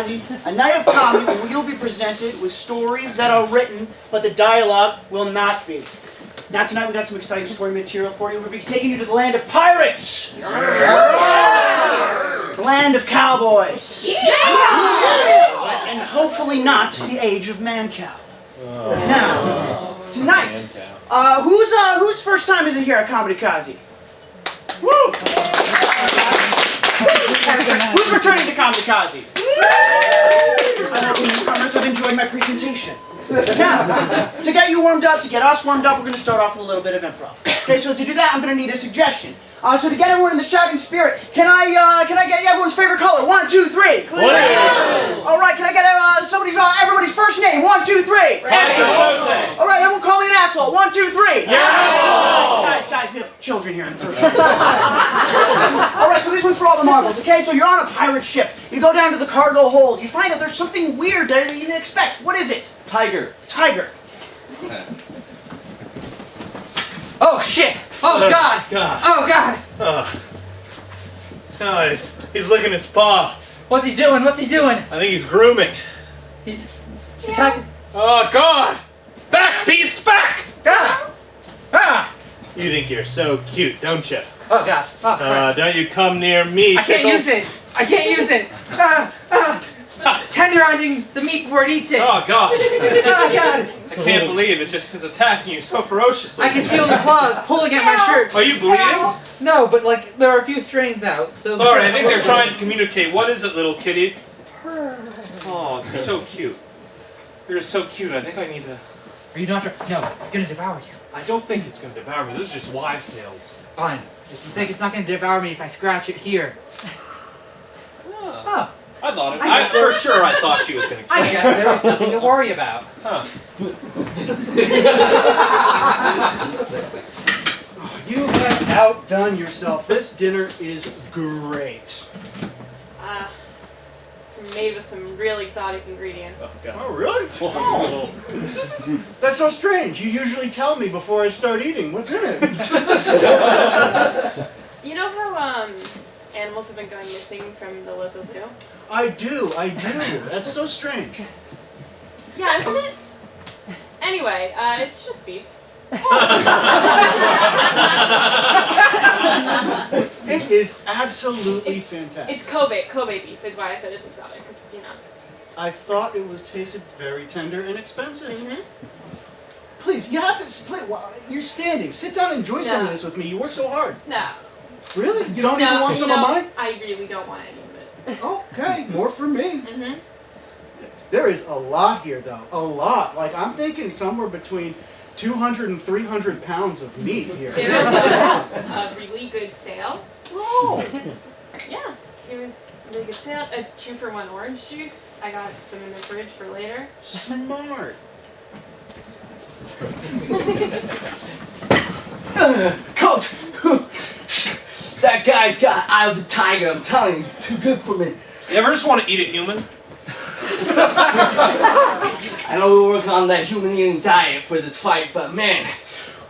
Comicazi, a night of comedy where you'll be presented with stories that are written, but the dialogue will not be. Now tonight we got some exciting story material for you. We'll be taking you to the land of pirates! The land of cowboys! And hopefully not the age of man-cow. Now, tonight, whose first time is it here at ComedyCazi? Woo! Who's returning to Comicazi? I hope the newcomers have enjoyed my presentation. Now, to get you warmed up, to get us warmed up, we're going to start off with a little bit of improv. Okay, so to do that, I'm going to need a suggestion. So to get everyone in the shouting spirit, can I get everyone's favorite color? 1, 2, 3. Clear. All right, can I get everybody's first name? 1, 2, 3. All right, everyone call me an asshole. 1, 2, 3. Yeah. Guys, we have children here in the first one. All right, so this one's for all the marbles. Okay, so you're on a pirate ship. You go down to the cargo hold. You find that there's something weird there that you didn't expect. What is it? Tiger. Tiger. Oh shit! Oh God! Oh God! Oh, he's licking his paw. What's he doing? What's he doing? I think he's grooming. He's attacking. Oh God! Back, beast, back! God! Ah! You think you're so cute, don't you? Oh God! Oh crap! Don't you come near me, I can't use it! I can't use it! Tenderizing the meat before it eats it! Oh gosh! Oh God! I can't believe it's attacking you so ferociously. I can feel the claws pulling at my shirt. Are you bleeding? No, but like there are a few strains out. So sorry, I think they're trying to communicate. What is it, little kitty? Oh, you're so cute. You're so cute. I think I need to. Are you not? No, it's gonna devour you. I don't think it's gonna devour me. This is just wives' tales. Fine. If you think it's not gonna devour me if I scratch it here. Oh. I thought it. For sure, I thought she was gonna kill me. I guess there was nothing to worry about. Huh. You have outdone yourself. This dinner is great. It's made with some real exotic ingredients. Oh, really? Oh. That's so strange. You usually tell me before I start eating. What's in it? You know how animals have been going missing from the local zoo? I do. That's so strange. Yeah, isn't it? Anyway, it's just beef. It is absolutely fantastic. It's Kobe beef is why I said it's exotic, because, you know. I thought it was tasted very tender and expensive. Mm-hmm. Please, you have to split. You're standing. Sit down and enjoy some of this with me. You work so hard. No. Really? You don't even want some of mine? I really don't want any of it. Okay, more for me. Mm-hmm. There is a lot here, though. A lot. Like, I'm thinking somewhere between 200 and 300 pounds of meat here. There was a really good sale. Oh! Yeah, it was a really good sale. A 2-for-1 orange juice. I got some in the fridge for later. Smart. Coach! That guy's got eye of the tiger. I'm telling you, he's too good for me. You ever just want to eat a human? I know we work on that human eating diet for this fight, but man,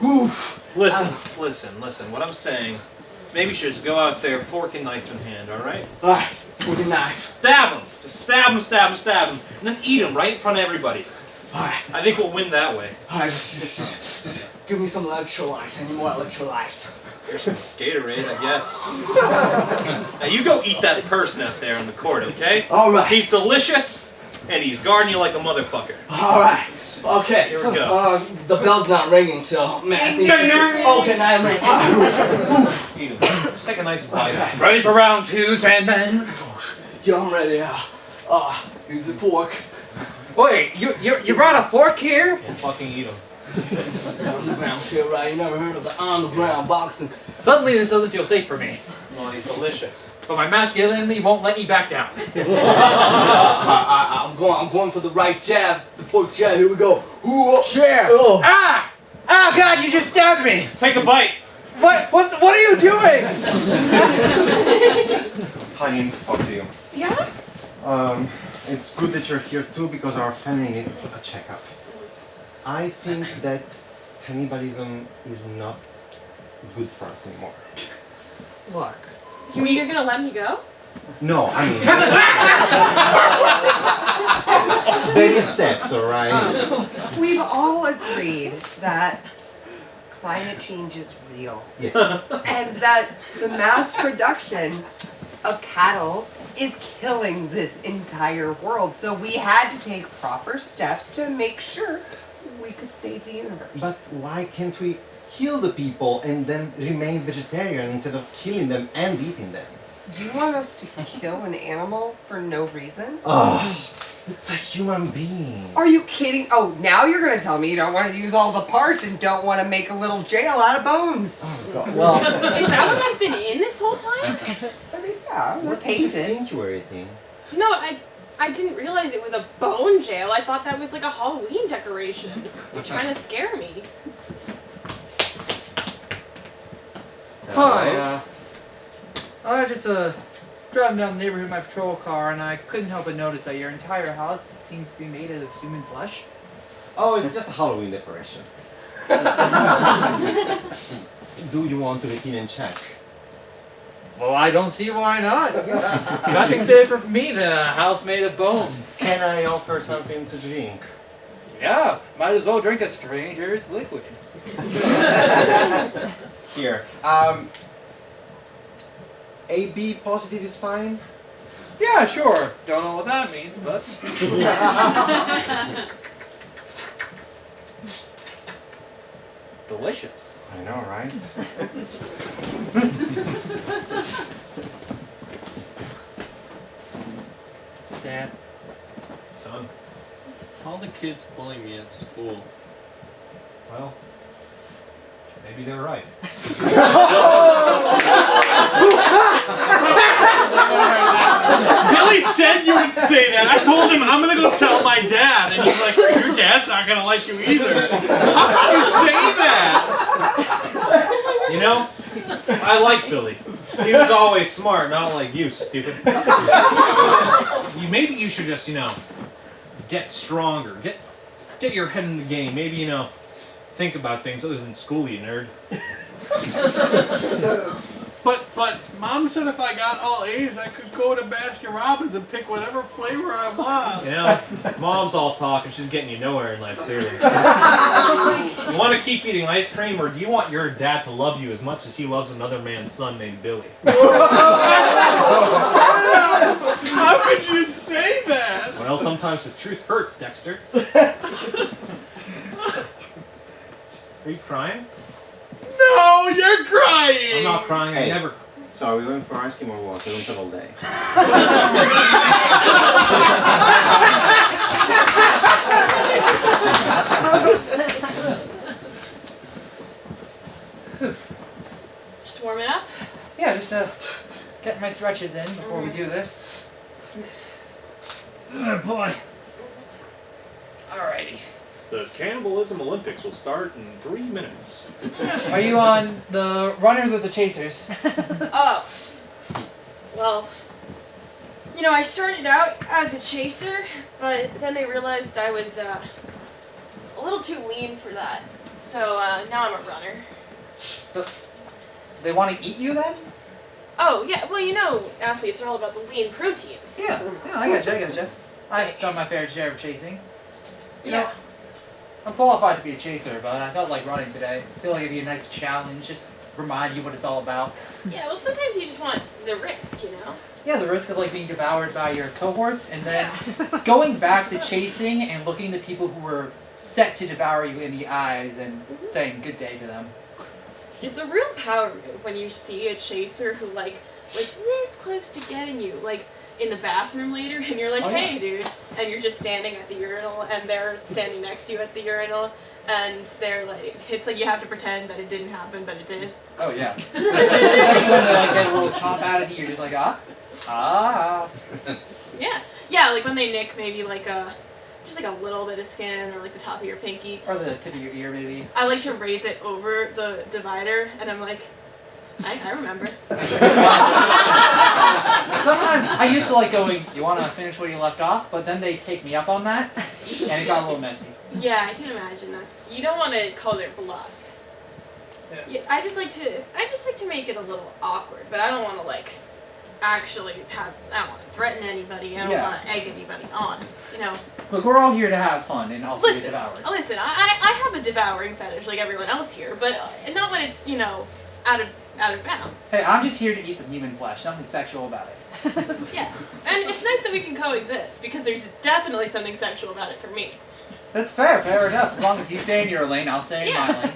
oof. Listen. What I'm saying, maybe you should just go out there, fork and knife in hand, all right? Alright, with a knife. Stab him. Just stab him, and then eat him right in front of everybody. Alright. I think we'll win that way. Alright, just give me some electrolytes. I need more electrolytes. Here's some Gatorade, I guess. Now you go eat that person out there in the court, okay? Alright. He's delicious, and he's guarding you like a motherfucker. Alright. Okay. Here we go. The bell's not ringing, so man. I think okay, now I'm ready. Eat him. Just take a nice bite. Okay. Ready for round 2, Sandman? Yeah, I'm ready. Here's the fork. Wait, you brought a fork here? Yeah, fucking eat him. Underground shit, right? You never heard of the underground boxing? Suddenly this doesn't feel safe for me. Well, he's delicious. But my masculinity won't let me back down. I'm going for the right jab, the fork jab. Here we go. Ooh, Jab. Oh. Ah! Oh God! You just stabbed me. Take a bite. What are you doing? I need to talk to you. Yeah? It's good that you're here too because our family needs a checkup. I think that cannibalism is not good for us anymore. Look. You mean you're gonna let me go? No, I mean, baby steps, all right? We've all agreed that climate change is real. Yes. And that the mass production of cattle is killing this entire world. So we had to take proper steps to make sure we could save the universe. But why can't we kill the people and then remain vegetarian instead of killing them and eating them? You want us to kill an animal for no reason? Oh, it's a human being. Are you kidding? Oh, now you're gonna tell me you don't want to use all the parts and don't want to make a little jail out of bones. Oh, God. Well, Is that what I've been in this whole time? I mean, yeah, we're what did you painted. think you were eating? No, I didn't realize it was a bone jail. I thought that was like a Halloween decoration. You're trying to scare me. Hi, I just driving down the neighborhood in my patrol car, and I couldn't help but notice that your entire house seems to be made of human flesh. Oh, it's just a Halloween decoration. Do you want to begin and check? Well, I don't see why not. Nothing safer for me than a house made of bones. Can I offer something to drink? Yeah, might as well drink a stranger's liquid. Here. AB positive is fine? Yeah, sure. Don't know what that means, but delicious. I know, right? Dad. Son. All the kids bully me at school. Well, maybe they're right. Billy said you would say that. I told him I'm gonna go tell my dad, and he's like, "Your dad's not gonna like you either." How could you say that? You know, I like Billy. He was always smart, not like you, stupid. Maybe you should just, get stronger. Get your head in the game. Maybe, think about things other than school, you nerd. But Mom said if I got all A's, I could go to Baskin Robbins and pick whatever flavor I want. Mom's all talk and she's getting you nowhere in life, clearly. You want to keep eating ice cream, or do you want your dad to love you as much as he loves another man's son named Billy? How could you say that? Well, sometimes the truth hurts, Dexter. Are you crying? No, you're crying! I'm not crying, I Hey. never... So are we going for ice cream or what? We don't have all day. Just warming up. Yeah, just getting my stretches in before we do this. Oh boy. Alrighty. The Cannibalism Olympics will start in 3 minutes. Are you on the runners or the chasers? Oh. Well, I started out as a chaser, but then they realized I was a little too lean for that. So now I'm a runner. They want to eat you then? Oh, yeah. Well, athletes are all about the lean proteins. Yeah, I gotcha. I've done my fair share of chasing. You know, I'm qualified to be a chaser, but I felt like running today. I feel like it'd be a nice challenge, just remind you what it's all about. Yeah, well, sometimes you just want the risk, Yeah, the risk of being devoured by your cohorts, and then going back to chasing and looking at the people who were set to devour you in the eyes and saying good day to them. It's a real power move when you see a chaser who, was this close to getting you, in the bathroom later, and you're like, hey, dude, and you're just standing at the urinal, and they're standing next to you at the urinal, and they're it's like you have to pretend that it didn't happen, but it did. Oh, yeah. Especially when they, get a little chomp out of you, you're just like, ah. Yeah. Yeah, when they nick maybe, just a little bit of skin, or, the top of your pinky. Or the tip of your ear, maybe. I like to raise it over the divider, and I'm like, I remember. Sometimes I used to going, you want to finish where you left off, but then they take me up on that, and it got a little messy. Yeah, I can imagine. You don't want to call their bluff. Yeah, I just like to make it a little awkward, but I don't want to actually have. I don't want to threaten anybody. I don't Yeah. want to egg anybody on. You know. Look, we're all here to have fun and also get Listen, devoured. listen. I have a devouring fetish like everyone else here, but not when it's out of bounds. Hey, I'm just here to eat the human flesh. Nothing sexual about it. Yeah, and it's nice that we can coexist because there's definitely something sexual about it for me. That's fair enough. As long as you stay in your lane, I'll stay in my lane.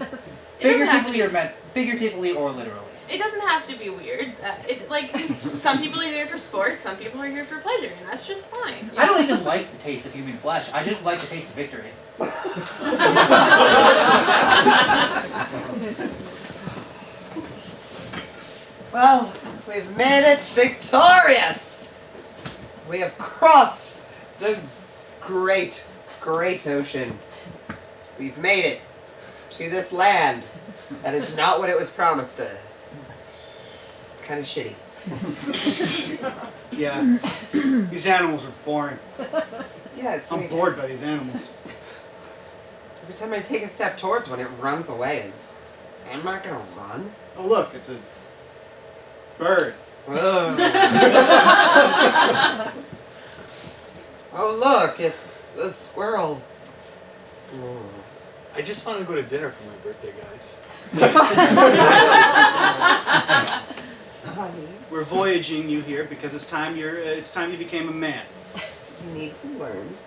It doesn't have to Figuratively or literally. It doesn't have to be weird. Some people are here for sport, some people are here for pleasure, and that's just fine. I don't even like the taste of human flesh. I just like the taste of victory. Well, we've made it victorious. We have crossed the great, great ocean. We've made it to this land that is not what it was promised us. It's kind of shitty. Yeah, these animals are boring. Yeah, it's I'm like bored by these animals. every time I take a step towards one, it runs away. And I'm not gonna run. Oh look, it's a bird. Ugh. Oh look, it's a squirrel. Mm. I just want to go to dinner for my birthday, guys. Honey, We're voyaging you here because it's time you became a man. you need to learn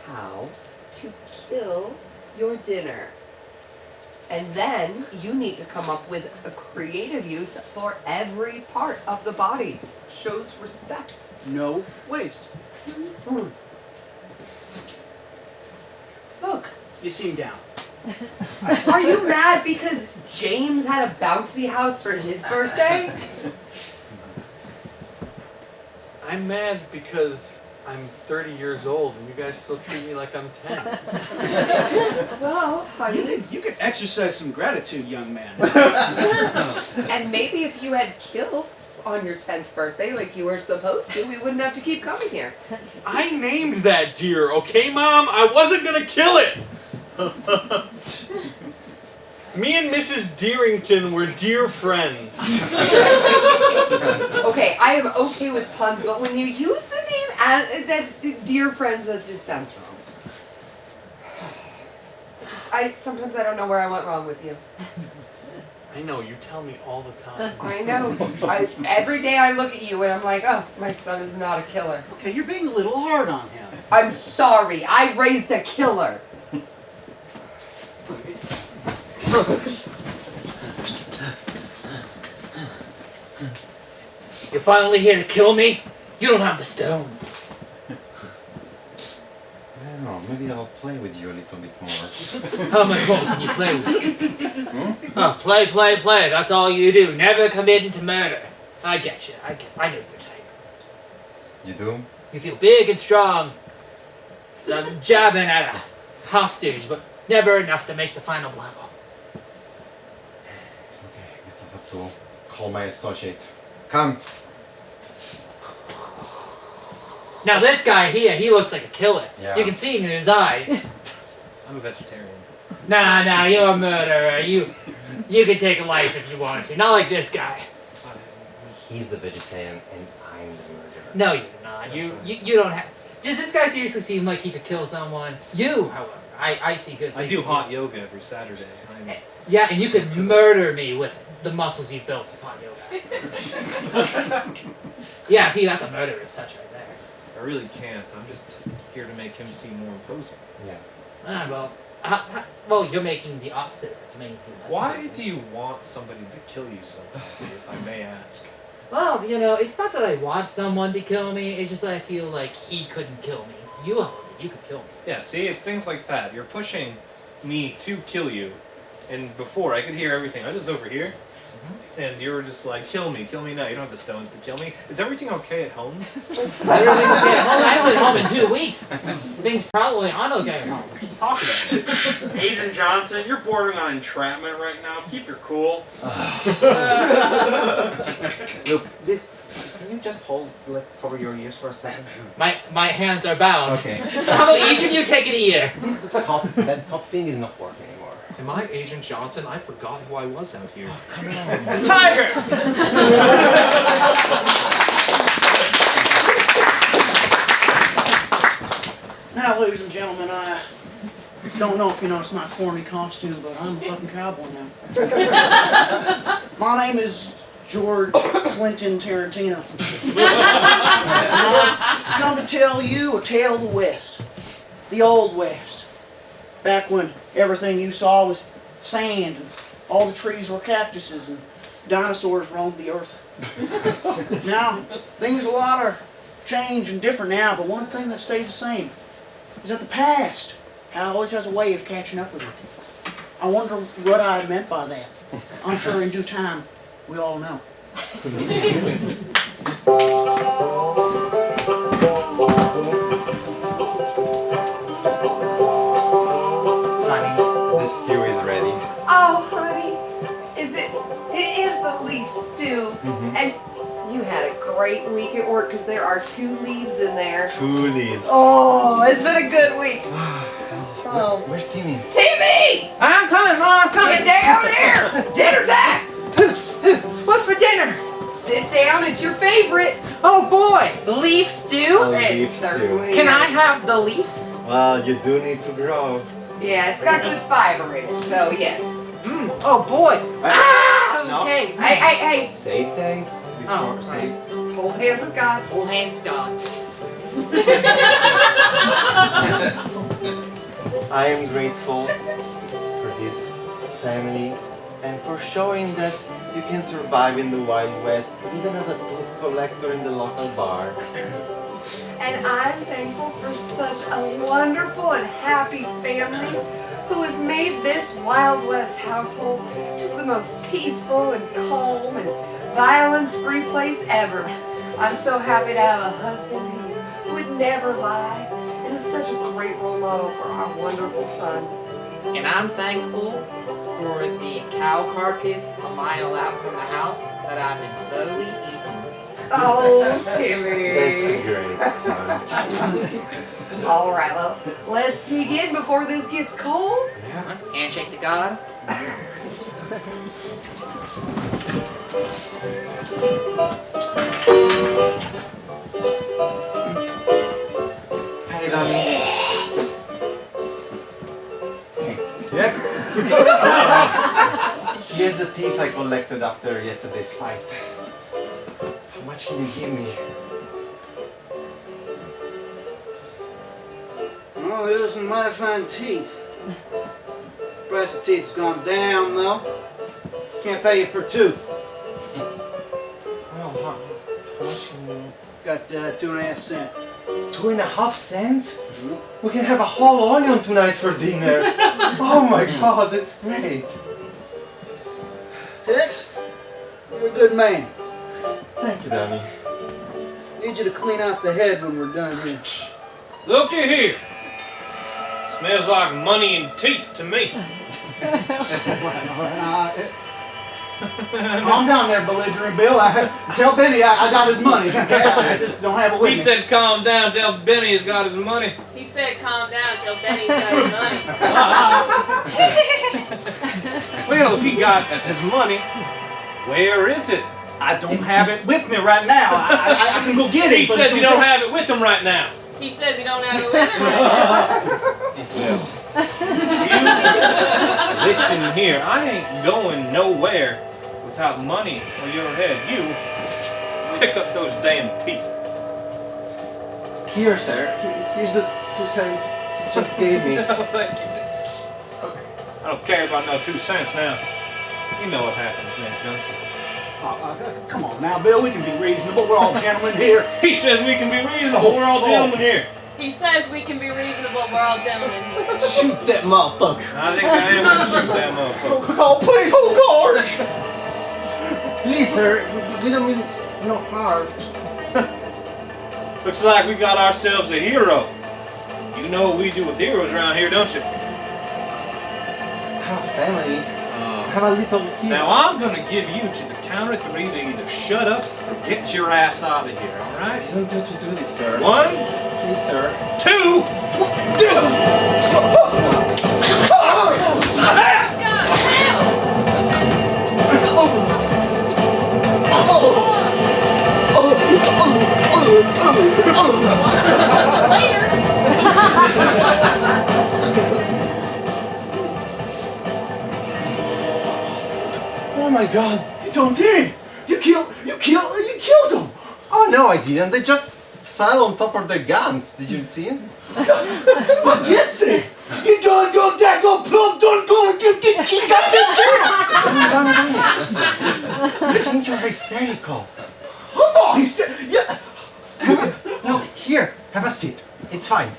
how to kill your dinner. And then you need to come up with a creative use for every part of the body. Shows respect. No waste. Mm. Look, You seem down. are you mad because James had a bouncy house for his birthday? I'm mad because I'm 30 years old and you guys still treat me like I'm 10. Well, honey, You can exercise some gratitude, young man. and maybe if you had killed on your 10th birthday like you were supposed to, we wouldn't have to keep coming here. I named that deer, okay, Mom? I wasn't gonna kill it! Me and Mrs. Deerington were dear friends. Okay, I am okay with puns, but when you use the name as that dear friends, that just sounds wrong. Sometimes I don't know where I went wrong with you. I know, you tell me all the time. I know. Every day I look at you and I'm like, oh, my son is not a killer. Okay, you're being a little hard on him. I'm sorry. I raised a killer. You're finally here to kill me? You don't have the stones. I don't know, maybe I'll play with you a little bit more. How much more can you play with me? Oh, play. That's all you do. Never commit into murder. I get you. I know your type. You do? You feel big and strong. Jabbing at a hostage, but never enough to make the final blow. Okay, I guess I'll have to call my associate. Come. Now this guy here, he looks like a killer. Yeah. You can see it in his eyes. I'm a vegetarian. Nah, you're a murderer. You can take a life if you want to. Not like this guy. He's the vegetarian and I'm the murderer. No, you're not. You don't have. Does this guy seriously seem like he could kill someone? You, however, I see good things. I do hot yoga every Saturday. Yeah, and you could murder me with the muscles you built with hot yoga. Yeah, see, that's a murderous touch right there. I really can't. I'm just here to make him seem more imposing. Yeah. Well, you're making the opposite. You're making him less Why imposing. do you want somebody to kill you so badly, if I may ask? Well, it's not that I want someone to kill me. It's just that I feel like he couldn't kill me. You could kill me. Yeah, see, it's things like that. You're pushing me to kill you. And before, I could hear everything. I was over here, and you were just like, kill me now. You don't have the stones to kill me. Is everything okay at home? Everything's okay at home. I haven't been home in 2 weeks. Things probably aren't okay at home. Let's talk about it. Agent Johnson, you're bordering on entrapment right now. Keep your cool. Look, can you just cover your ears for a second? My hands are bound. Okay. How about each of you take it a year? That cop thing is not working anymore. Am I Agent Johnson? I forgot who I was out here. Tiger! Now, ladies and gentlemen, I don't know if you noticed my corny costume, but I'm a fucking cowboy now. My name is George Clinton Tarantino. And I've come to tell you a tale of the West. The Old West. Back when everything you saw was sand, and all the trees were cactuses, and dinosaurs roamed the earth. Now, things a lot are changed and different now, but one thing that stays the same is that the past always has a way of catching up with you. I wonder what I meant by that. I'm sure in due time, we all know. Honey, the stew is ready. Oh, honey, it is the leaf stew. And you had a great week at work because there are 2 leaves in there. 2 leaves. Oh, it's been a good week. Oh. Where's Timmy? Timmy! I'm coming, Mom, I'm coming. Get down here! Dinner time! What's for dinner? Sit down, it's your favorite. Oh boy, leaf stew? Oh, leaf stew. Certainly Can I is. have the leaf? Well, you do need to grow. Yeah, it's got good fiber in it, so yes. Oh boy. Ah, No. okay. Hey, Say thanks before Oh, say. hold hands with God. Hold hands, God. I am grateful for this family and for showing that you can survive in the Wild West even as a tooth collector in the local bar. And I'm thankful for such a wonderful and happy family who has made this Wild West household just the most peaceful and calm and violence-free place ever. I'm so happy to have a husband who would never lie and is such a great role model for our wonderful son. And I'm thankful for the cow carcass a mile out from the house that I've been slowly eating. Oh, That's Timmy. great, son. All right, well, let's dig in before this gets cold. Yeah. Handshake to God. Hey, Danny. Yes? Here's the teeth I collected after yesterday's fight. How much can you give me? Well, those are some mighty fine teeth. Price of teeth's gone down, though. Can't pay you per tooth. Well, how much can you... Got 2.5 cents. 2.5 cents? We can have a whole onion tonight for dinner. Oh my god, that's great. Tex, you're a good man. Thank you, Danny. Need you to clean out the head when we're done here. Looky here. Smells like money and teeth to me. Calm down there, belligerent Bill. Tell Benny I got his money. I just don't have it with He me. said calm down, tell Benny he's got his money. He said calm down till Benny's got his money. Well, if he got his money, where is it? I don't have it with me right now. I can go get it. He but says it's he gonna don't take- have it with him right now. He says he don't have it with him. You listen here, I ain't going nowhere without money on your head. You pick up those damn teeth. Here, sir. Here's the 2 cents you just gave me. I don't care about no 2 cents now. You know what happens next, don't you? Come on now, Bill. We can be reasonable. We're all gentlemen here. He says we can be reasonable. We're all gentlemen here. He says we can be reasonable. We're all gentlemen. Shoot that motherfucker. I think I am gonna shoot that motherfucker. Oh, please, hold guard. Please, sir. We don't mean no harm. Looks like we got ourselves a hero. You know what we do with heroes around here, don't you? Have a family. Have a little kid. Now I'm gonna give you to the count of 3 to either shut up or get your ass out of here, alright? You don't need to do this, sir. 1, Please, sir. 2, Later. my God! Don't dare! You killed them! Oh no, I didn't. They just fell on top of their guns. Did you see it? I did see! You don't go, that go, plump, don't go, you got them killed! I think you're hysterical. I'm not hysterical! Yeah. No, here, have a seat. It's fine.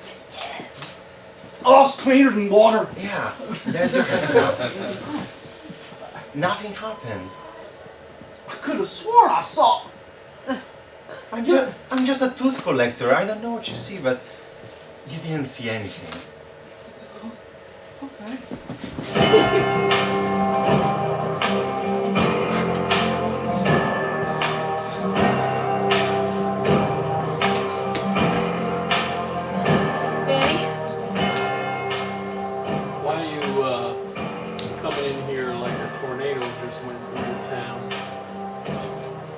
Oh, it's cleaner than water. Yeah, there's your hand. Nothing happened. I could have swore I saw. I'm just a tooth collector. I don't know what you see, but you didn't see anything. Okay. Benny, Why are you coming in here like a tornado just went through your town?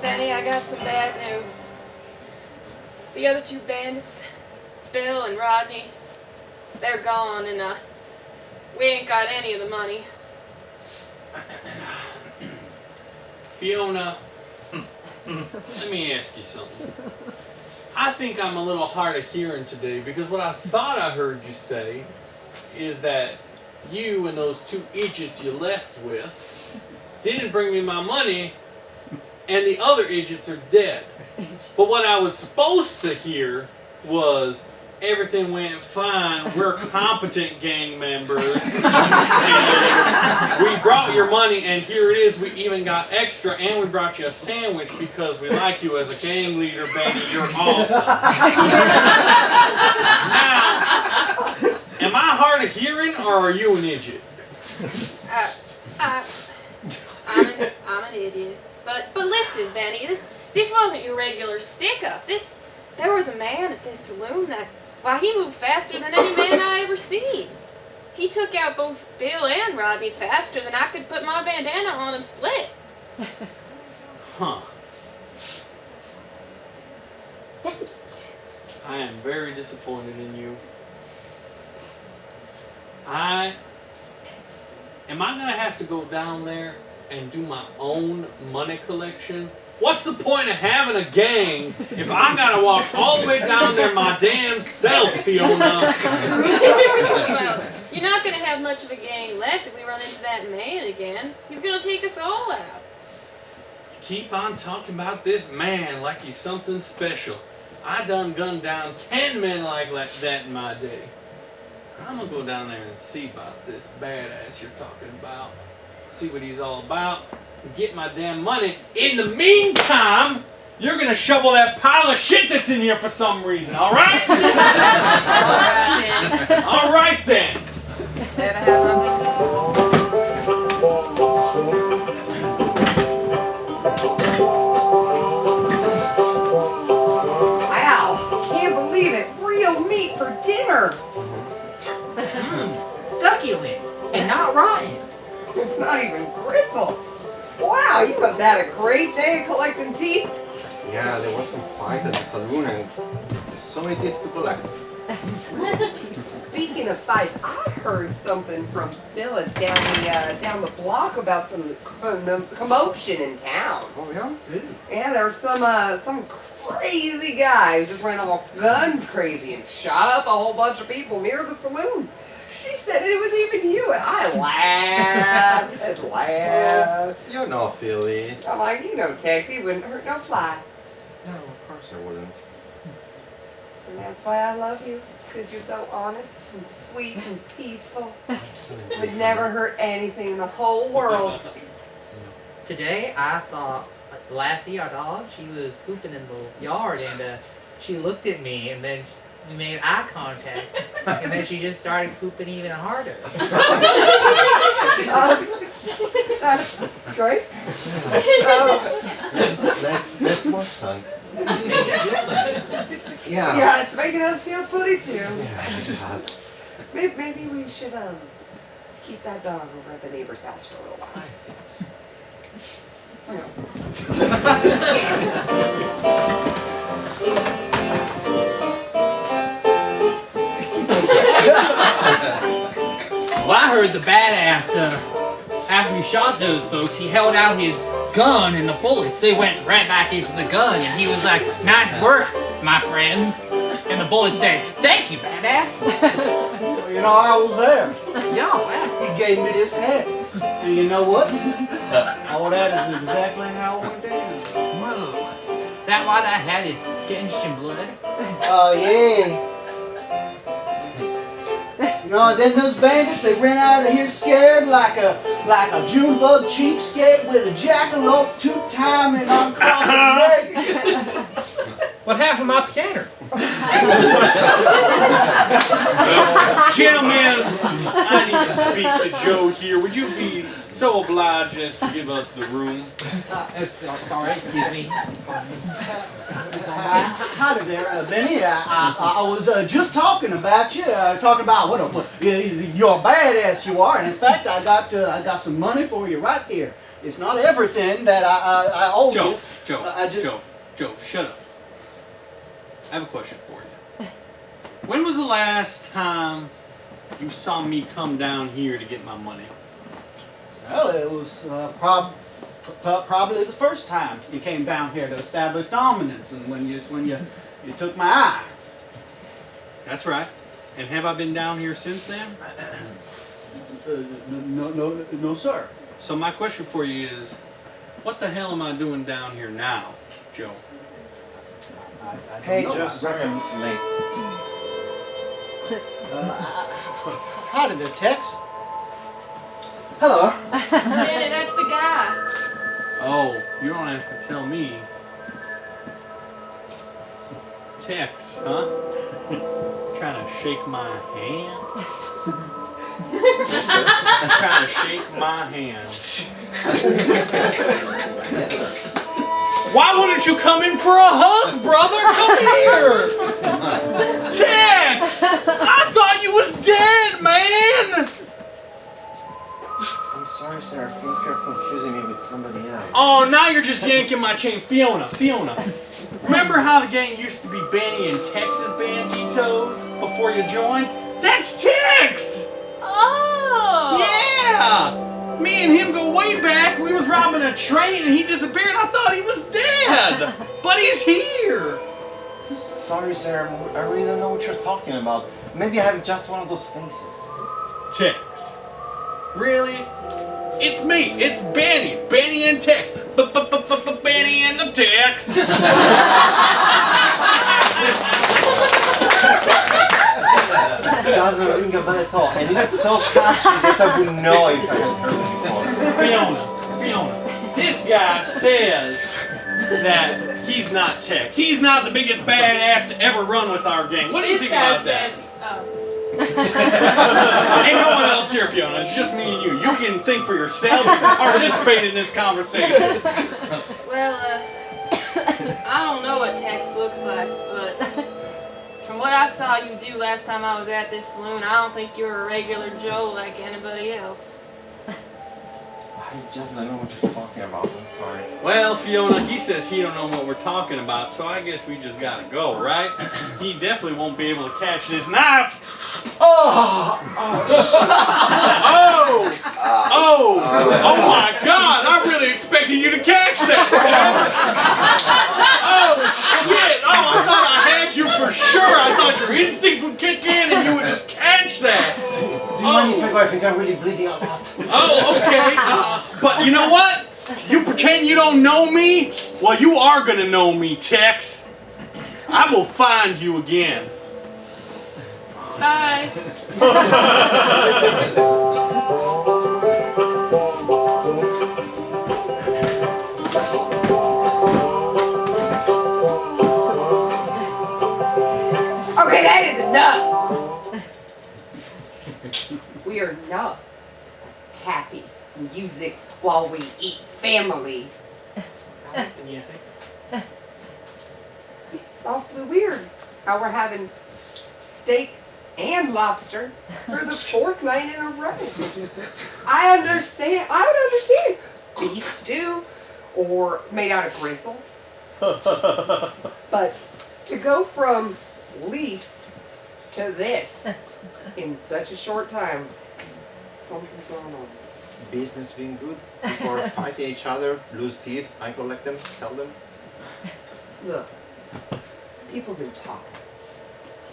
Benny, I got some bad news. The other two bandits, Bill and Rodney, they're gone, and we ain't got any of the money. Fiona, let me ask you something. I think I'm a little hard of hearing today because what I thought I heard you say is that you and those two idiots you left with didn't bring me my money and the other idiots are dead. But what I was supposed to hear was everything went fine, we're competent gang members, and we brought your money and here it is, we even got extra and we brought you a sandwich because we like you as a gang leader, Betty, you're awesome. Now, am I hard of hearing or are you an idiot? I'm an idiot. But listen, Benny, this wasn't your regular stick-up. There was a man at this saloon that, well, he moved faster than any man I ever seen. He took out both Bill and Rodney faster than I could put my bandana on and split. Huh. I am very disappointed in you. Am I gonna have to go down there and do my own money collection? What's the point of having a gang if I gotta walk all the way down there my damn self, Fiona? Well, you're not going to have much of a gang left if we run into that man again. He's going to take us all out. Keep on talking about this man like he's something special. I done gunned down 10 men like that in my day. I'm gonna go down there and see about this badass you're talking about. See what he's all about. And get my damn money. In the meantime, you're gonna shovel that pile of shit that's in here for some reason, alright? Alright then. Better have my business. Wow, can't believe it. Real meat for dinner. Succulent and not rotten. It's not even gristle. Wow, you must have had a great day collecting teeth. Yeah, there was some fight at the saloon and so many teeth to collect. Speaking of fights, I heard something from Phyllis down the block about some commotion in town. Oh yeah? Yeah, there was some crazy guy who just ran all gun crazy and shot up a whole bunch of people near the saloon. She said it was even you, and I laughed and laughed. You know, Philly. I'm like, you know, Tex, he wouldn't hurt no fly. No, of course I wouldn't. And that's why I love you, because you're so honest and sweet and peaceful. Absolutely. Would never hurt anything in the whole world. Today I saw Lassie, our dog. She was pooping in the yard, and she looked at me, and then we made eye contact, and then she just started pooping even harder. That's great. Let's watch, son. Yeah. Yeah, it's making us feel footy too. Yeah, it does. Maybe we should keep that dog over at the neighbor's house for a little while. Well, I heard the badass after he shot those folks, he held out his gun and the bullets, they went right back into the gun. And he was like, nice work, my friends. And the bullet said, thank you, badass. You know, I was there. Yeah, wow. He gave me this hat. And you know what? All that is exactly how it went down. Whoa. That why that hat is tinged in blood? Oh, yeah. You know, and then those bandits, they ran out of here scared like a Junebug cheapskate with a jackalope two-timing on cross the leg. What happened to my piano? Gentlemen, I need to speak to Joe here. Would you be so obliged as to give us the room? Sorry, excuse me. Howdy there, Benny. I was just talking about you. Talking about what you're a badass you are, and in fact, I got some money for you right here. It's not everything that I owe you. Joe, shut up. I have a question for you. When was the last time you saw me come down here to get my money? Well, it was probably the first time you came down here to establish dominance, and when you took my eye. That's right. And have I been down here since then? No, sir. So my question for you is, what the hell am I doing down here now, Joe? Hey, Joe, sorry I'm late. Howdy there, Tex. Hello. Benny, that's the guy. Oh, you don't have to tell me. Tex, huh? Trying to shake my hand? Trying to shake my hand. Why wouldn't you come in for a hug, brother? Come here! Tex! I thought you was dead, man! I'm sorry, sir. I think you're confusing me with somebody else. Oh, now you're just yanking my chain. Fiona. Remember how the gang used to be Benny and Tex's Banditos before you joined? That's Tex! Oh! Yeah! Me and him go way back. We was robbing a train and he disappeared. I thought he was dead. But he's here. Sorry, sir. I really don't know what you're talking about. Maybe I have just one of those faces. Tex. Really? It's me. It's Benny. Benny and Tex. Benny and the Tex. Doesn't ring a bell at all, and it's so catchy that I would know if I had heard it before. Fiona, this guy says that he's not Tex. He's not the biggest badass to ever run with our gang. What do you think about that? Ain't no one else here, Fiona. It's just me and you. You can think for yourself and participate in this conversation. Well, I don't know what Tex looks like, but from what I saw you do last time I was at this saloon, I don't think you're a regular Joe like anybody else. I just don't know what you're talking about. I'm sorry. Well, Fiona, he says he don't know what we're talking about, so I guess we just gotta go, right? He definitely won't be able to catch this knife. Oh my God! I really expected you to catch that, Tex. Oh shit! Oh, I thought I had you for sure. I thought your instincts would kick in and you would just catch that. Do you mind if I go? I think I'm really bleeding a lot. Oh, okay. But you know what? You pretend you don't know me? Well, you are gonna know me, Tex. I will find you again. Bye. Okay, that is enough. We are not happy music while we eat family. I like the music. It's awfully weird how we're having steak and lobster for the 4th night in a row. I don't understand beef stew or made out of gristle. But to go from leaves to this in such a short time, something's going on. business being good. People are fighting each other, lose teeth, I collect them, sell them. Look, people have been talking.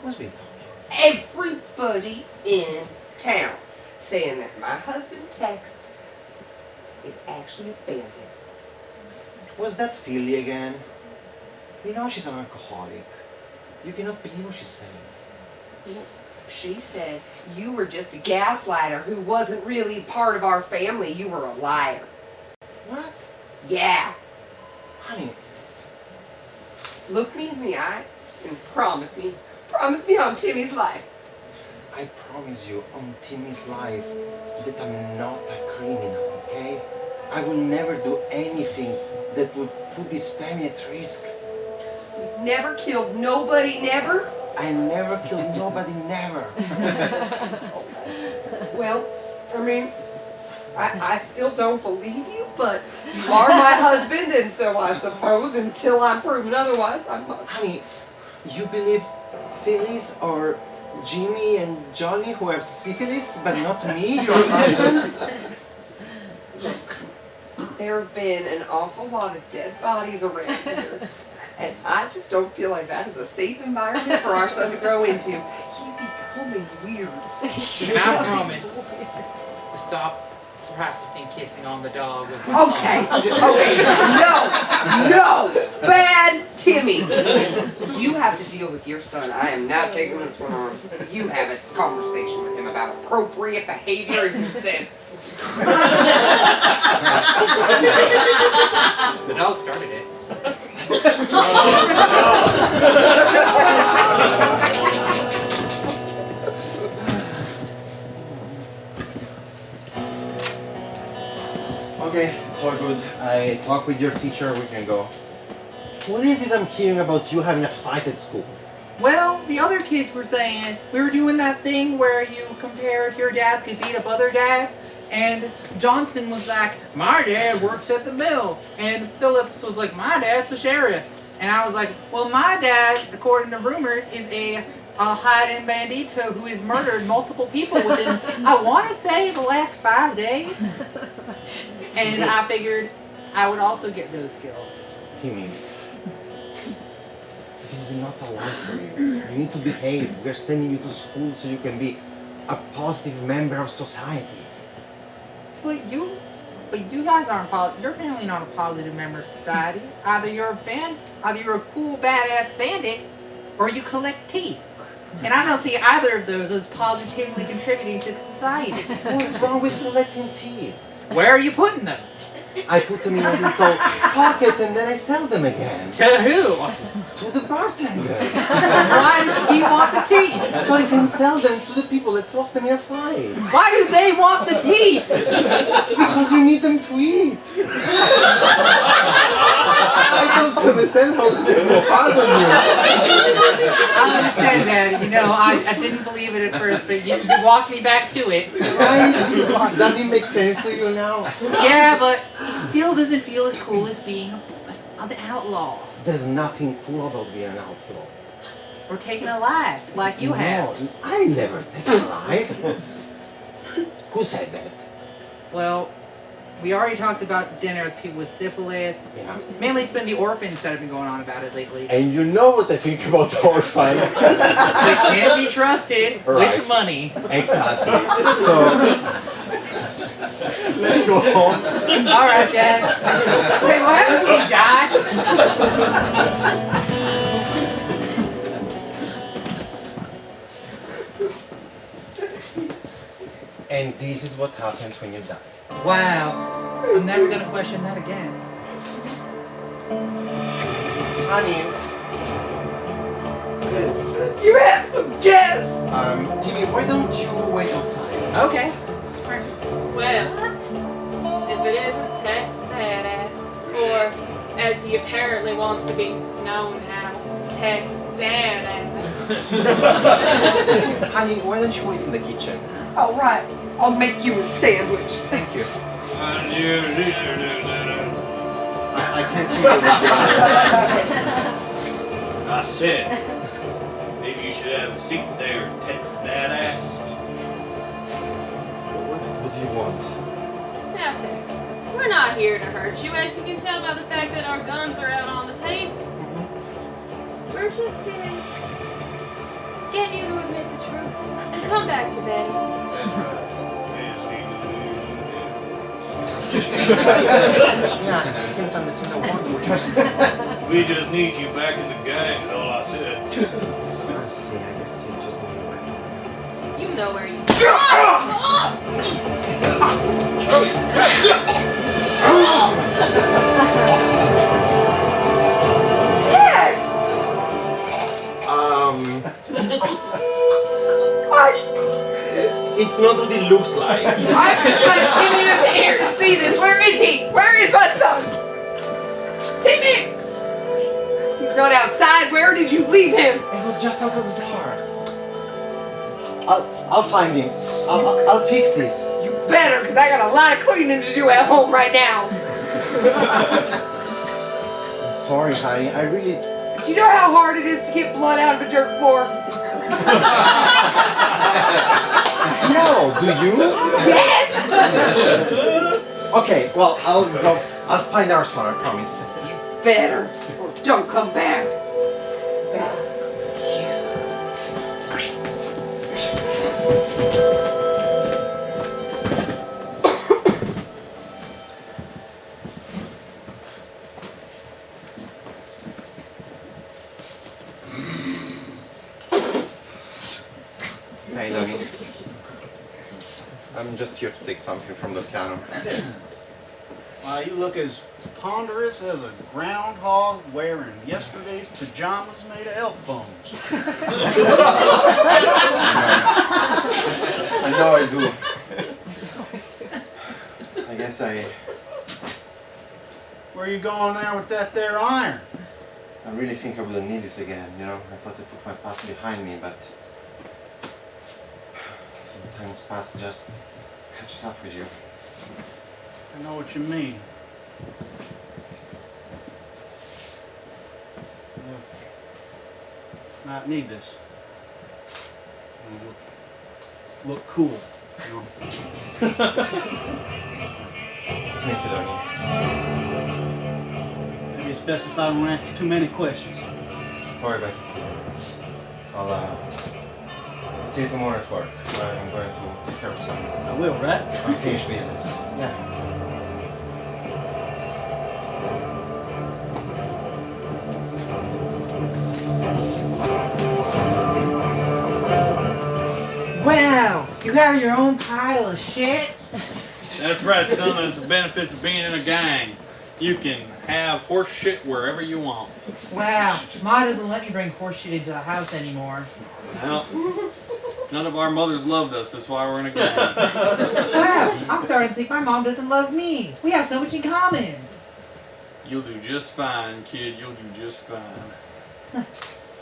Who's been talking? Everybody in town saying that my husband Tex is actually a bandit. Was that Philly again? You know she's an alcoholic. You cannot believe what she's saying. She said you were just a gaslighter who wasn't really part of our family. You were a liar. What? Yeah. Honey, Look me in the eye and promise me on Timmy's life. I promise you on Timmy's life that I'm not a criminal, okay? I will never do anything that would put this family at risk. You've never killed nobody, never? I never killed nobody, never. Well, I mean, I still don't believe you, but you are my husband, and so I suppose until I'm proven otherwise, I must. Honey, you believe Phyllis or Jimmy and Johnny who have syphilis, but not me, your husband? There have been an awful lot of dead bodies around here, and I just don't feel like that is a safe environment for our son to grow into. He's becoming weird. And I promise to stop practicing kissing on the dog with my Okay, thumb. okay, no, bad Timmy. You have to deal with your son. I am not taking this one on. You have a conversation with him about appropriate behavior and consent. The dog started it. Okay, it's all good. I talked with your teacher, we can go. What is this I'm hearing about you having a fight at school? Well, the other kids were saying we were doing that thing where you compare if your dad could beat up other dads, and Johnson was like, my dad works at the mill, and Phillips was like, my dad's the sheriff, and I was like, well, my dad, according to rumors, is a hiding bandito who has murdered multiple people within, I want to say, the last 5 days, and I figured I would also get those skills. Timmy, this is not a life for you. You need to behave. We're sending you to school so you can be a positive member of society. But you guys aren't you're apparently not a positive member of society. Either you're a cool badass bandit, or you collect teeth. And I don't see either of those as positively contributing to society. What's wrong with collecting teeth? Where are you putting them? I put them in a little pocket and then I sell them again. To who? To the bartender. Why does he want the teeth? So I can sell them to the people that lost them in a fight. Why do they want the teeth? Because you need them to eat. I don't understand how this is so hard on you. I understand that. You know, I didn't believe it at first, but you walked me back to it. Right? Does it make sense to you now? Yeah, but it still doesn't feel as cool as being an outlaw. There's nothing cool about being an outlaw. Or taking a life, like you have. No, I never take a life. Who said that? Well, we already talked about dinner with people with syphilis. Yeah. Mainly it's been the orphans that have been going on about it lately. And you know what I think about orphans. They can't be trusted Right. with money. Exactly. So, let's go home. All right, Dad. Wait, what happened to me, Dad? And this is what happens when you die. Wow. I'm never going to question that again. Honey. You have some guess. Timmy, why don't you wait outside? Okay. Well, if it isn't Tex Badass, or as he apparently wants to be known now, Tex Badass. Honey, why don't you wait in the kitchen? All right, I'll make you a sandwich. Thank you. I can't see you. I said, maybe you should have a seat there, Tex Badass. What do you want? Tex. We're not here to hurt you, as you can tell by the fact that our guns are out on the table. We're just here to get you to admit the truth and come back to Betty. That's right. Yes, I can't understand a word what you're saying. We just need you back in the gang, is all I said. I see, I guess you just need to back in. You know where you Tex! It's not what it looks like. I'm continuing here to see this. Where is he? Where is my son? Timmy! He's not outside. Where did you leave him? It was just out of the door. I'll find him. I'll fix this. You better, because I got a lot of cleaning to do at home right now. I'm sorry, honey. I really. Do you know how hard it is to get blood out of a dirt floor? No, do you? Yes! Okay, well, I'll go. I'll find our son, I promise. Better, or don't come back. Hey, doggy. I'm just here to take something from the piano. You look as ponderous as a groundhog wearing yesterday's pajamas made of elk bones. I know I do. I guess Where you going there with that there iron? I really think I wouldn't need this again, you know? I thought I put my past behind me, but sometimes past just catches up with you. I know what you mean. Might need this. Look cool. You know? Thank you, doggy. Maybe it's best if I don't ask too many questions. Sorry, Becky. I'll see you tomorrow at work. I'm going to take care of some I will, right? unfinished business. Yeah. Wow, you have your own pile of shit? That's right, son. That's the benefits of being in a gang. You can have horse shit wherever you want. Wow, Ma doesn't let me bring horse shit into the house anymore. Well, none of our mothers loved us. That's why we're in a gang. Wow, I'm starting to think my mom doesn't love me. We have so much in common. You'll do just fine, kid. You'll do just fine.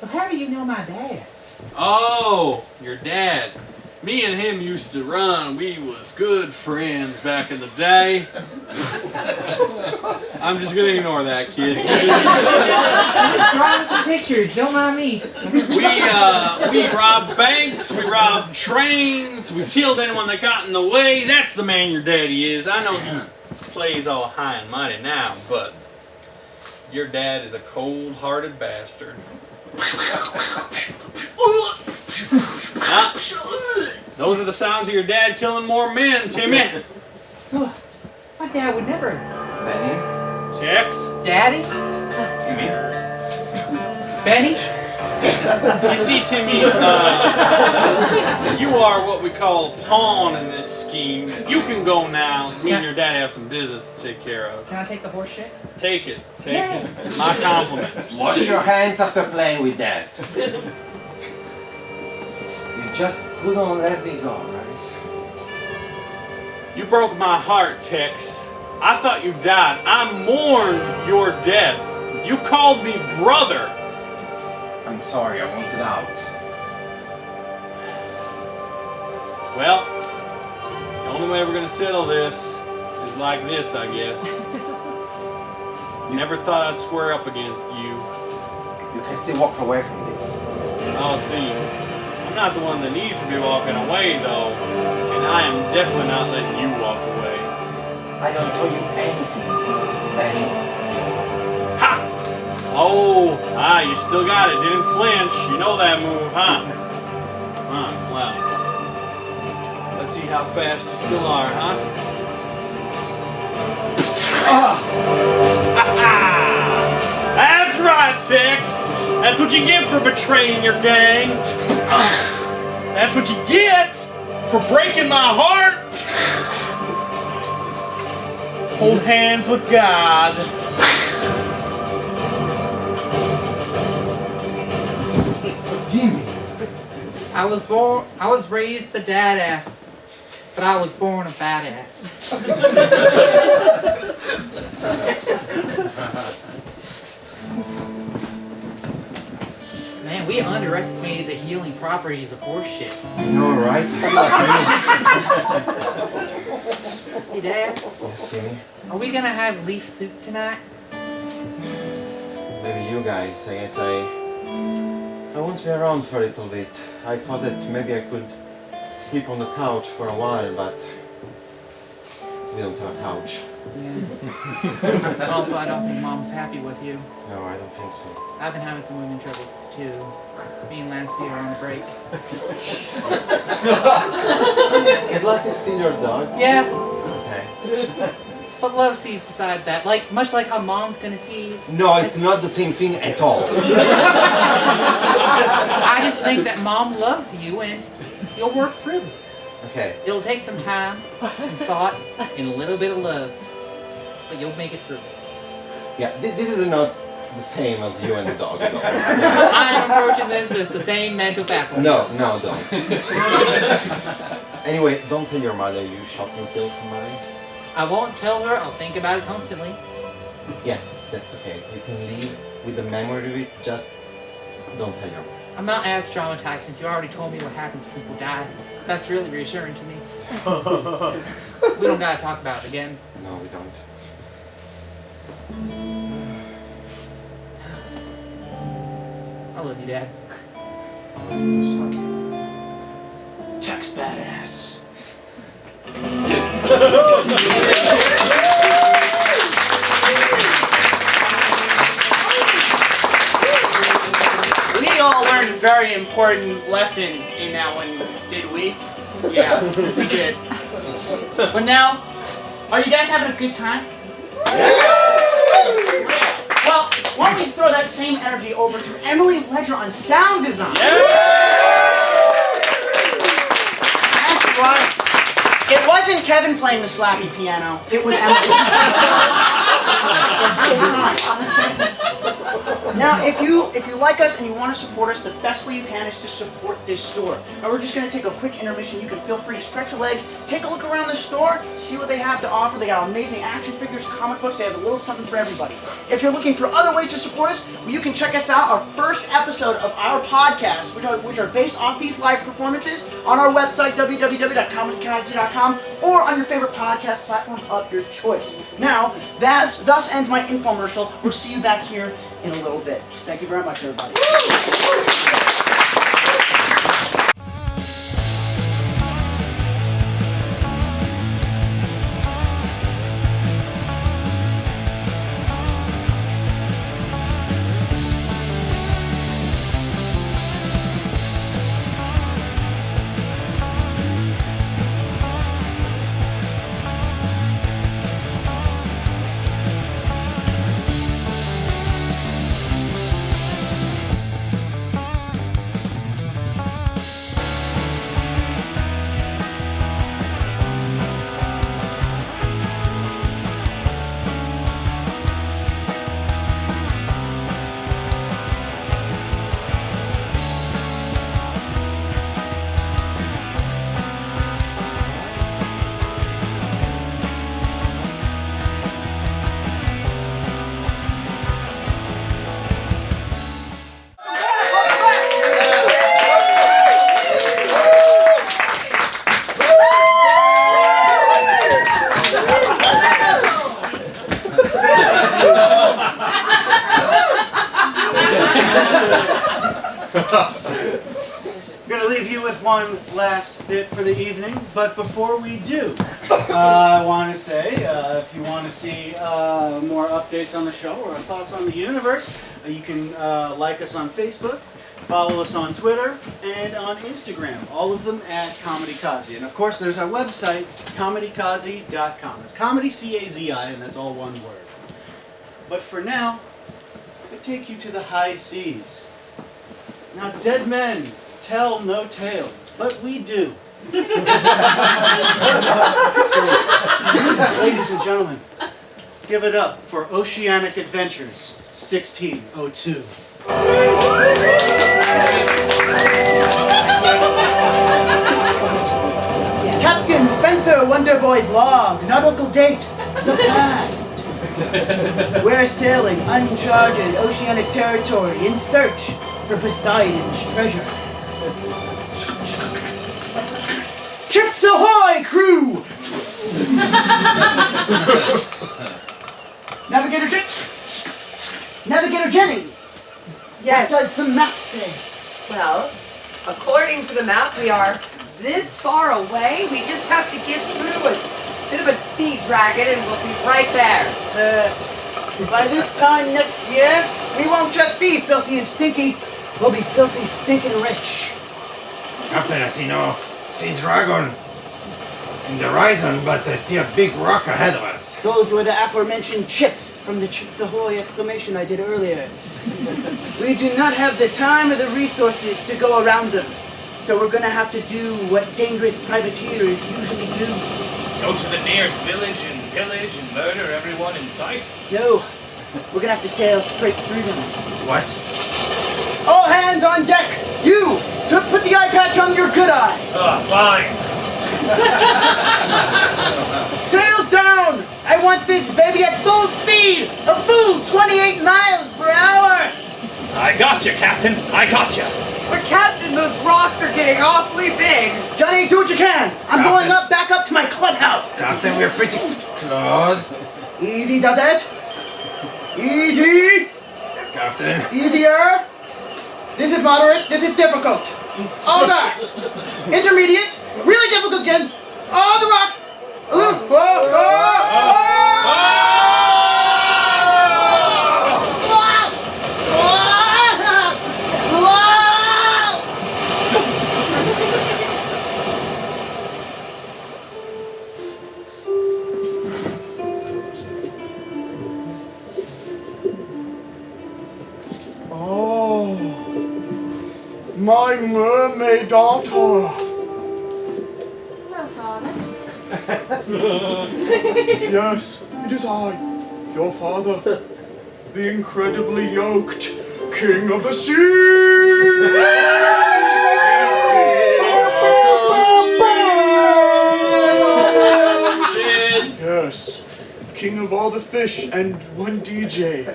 So how do you know my dad? Oh, your dad. Me and him used to run. We was good friends back in the day. I'm just gonna ignore that, kid. I'm just drawing some pictures, don't mind me. We robbed banks, we robbed trains, we killed anyone that got in the way. That's the man your daddy is. I know he plays all high and mighty now, but your dad is a cold-hearted bastard. Those are the sounds of your dad killing more men, Timmy. Well, my dad would never. Benny? Tex? Daddy? Timmy? Benny? You see, Timmy, you are what we call a pawn in this scheme. You can go now. Me and your dad have some business to take care of. Can I take the horse shit? Take it. Take it. My compliments. Wash your hands after playing with that. You just couldn't let me go, right? You broke my heart, Tex. I thought you died. I mourned your death. You called me brother. I'm sorry, I wanted out. Well, the only way we're gonna settle this is like this, I guess. Never thought I'd square up against you. You can still walk away from this. Oh, see, I'm not the one that needs to be walking away, though, and I am definitely not letting you walk away. I don't owe you anything, Benny. Ha! Oh, you still got it. Didn't flinch. You know that move, huh? Well. Let's see how fast you still are, huh? That's right, Tix! That's what you get for betraying your gang! That's what you get for breaking my heart! Hold hands with God. Jimmy! I was raised a dad-ass, but I was born a badass. Man, we underestimated the healing properties of horse shit. I know, right? Hey, Dad, Yes, Jimmy. are we gonna have leaf soup tonight? Maybe you guys. I guess I won't be around for a little bit. I thought that maybe I could sleep on the couch for a while, but we don't have a couch. Yeah. Also, I don't think Mom's happy with you. No, I don't think so. I've been having some women troubles too. Me and Lassie are on a break. Is Lassie still your dog? Yeah, Okay. but love sees beside that. Like, much like how Mom's gonna see. No, it's not the same thing at all. I just think that Mom loves you and you'll work through this. Okay. It'll take some time and thought and a little bit of love, but you'll make it through this. Yeah, this is not the same as you and the dog. Though. I am approaching this with the same mental faculties. No, don't. Anyway, don't tell your mother you shot and killed somebody. I won't tell her. I'll think about it constantly. Yes, that's okay. You can leave with the memory of it, just don't tell your mother. I'm not as traumatized since you already told me what happens when people die. That's really reassuring to me. We don't gotta talk about it again. No, we don't. I love you, Dad. I love you too, son. Tex badass. We all learned a very important lesson in that one, did we? Yeah, we did. But now, are you guys having a good time? Well, why don't we throw that same energy over to Emily Ledger on sound design? That's right. It wasn't Kevin playing the slappy piano. It was Emily. Now, if you like us and you want to support us, the best way you can is to support this store. Now, we're just going to take a quick intermission. You can feel free to stretch your legs, take a look around the store, see what they have to offer. They got amazing action figures, comic books. They have a little something for everybody. If you're looking for other ways to support us, well, you can check us out, our first episode of our podcast, which are based off these live performances, on our website, www.ComedyCazi.com, or on your favorite podcast platform of your choice. Now, that thus ends my infomercial. We'll see you back here in a little bit. Thank you very much, everybody. We're going to leave you with one last bit for the evening, but before we do, I want to say, if you want to see more updates on the show or thoughts on the universe, you can like us on Facebook, follow us on Twitter, and on Instagram. All of them at ComedyCazi. And of course, there's our website, ComedyCazi.com. It's comedy, C-A-Z-I, and that's all one word. But for now, I take you to the high seas. Now, dead men tell no tales, but we do. Ladies and gentlemen, give it up for Oceanic Adventures 1602. Captain Spencer Wonderboy's log, nautical date, the past. We're sailing uncharted oceanic territory in search for Poseidon's treasure. Chips ahoy, crew! Navigator Dick! Navigator Jenny! Yes. What does the map say? Well, according to the map, we are this far away. We just have to get through a bit of a sea dragon and we'll be right there. By this time next year, we won't just be filthy and stinky. We'll be filthy, stinking rich. Captain, I see no sea dragon in the horizon, but I see a big rock ahead of us. Those were the aforementioned chips from the Chips Ahoy exclamation I did earlier. We do not have the time or the resources to go around them. So we're gonna have to do what dangerous privateers usually do. Go to the nearest village and pillage and murder everyone in sight? No, we're gonna have to sail straight through them. What? All hands on deck! You! To put the eye patch on your good eye! Fine. Sails down! I want this baby at full speed! A full 28 miles per hour! I got you, Captain. I got you. But Captain, those rocks are getting awfully big. Johnny, do what you can! I'm going back up to my clubhouse! Captain, we're pretty close. Easy, does it? Easy! Captain. Easier! This is moderate, this is difficult. All that! Intermediate, really difficult again. All the rocks! My mermaid daughter. Well, Father. Yes, it is I, your father, the incredibly yoked King of the Sea. Yes, king of all the fish and one DJ.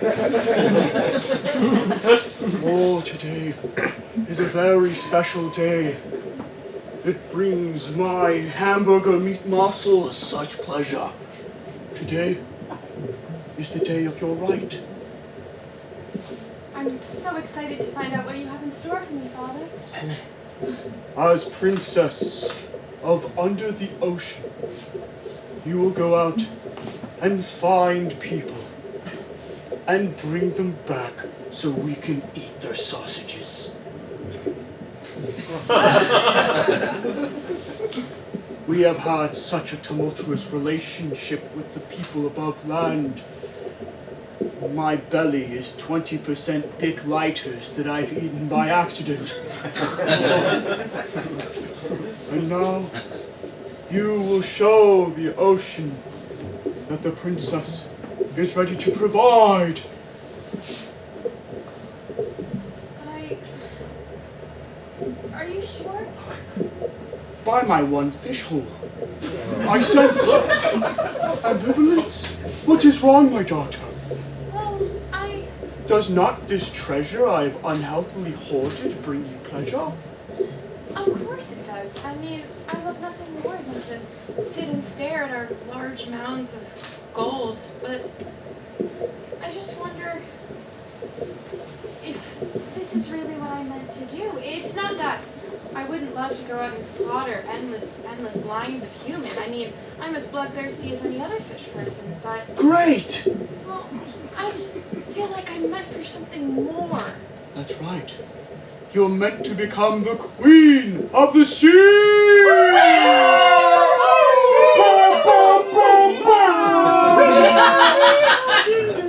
Oh, today is a very special day. It brings my hamburger meat muscles such pleasure. Today is the day of your right. I'm so excited to find out what you have in store for me, Father. As princess of under the ocean, you will go out and find people and bring them back so we can eat their sausages. We have had such a tumultuous relationship with the people above land. My belly is 20% thick lighters that I've eaten by accident. And now, you will show the ocean that the princess is ready to provide. Are you sure? By my one fish hole. I sense ambivalence. What is wrong, my daughter? Well, Does not this treasure I've unhealthily hoarded bring you pleasure? Of course it does. I mean, I love nothing more than to sit and stare at our large mounds of gold, but I just wonder if this is really what I meant to do, it's not that I wouldn't love to go out and slaughter endless lines of human. I mean, I'm as bloodthirsty as any other fish person, but... Great! Well, I just feel like I'm meant for something more. That's right. You're meant to become the queen of the sea!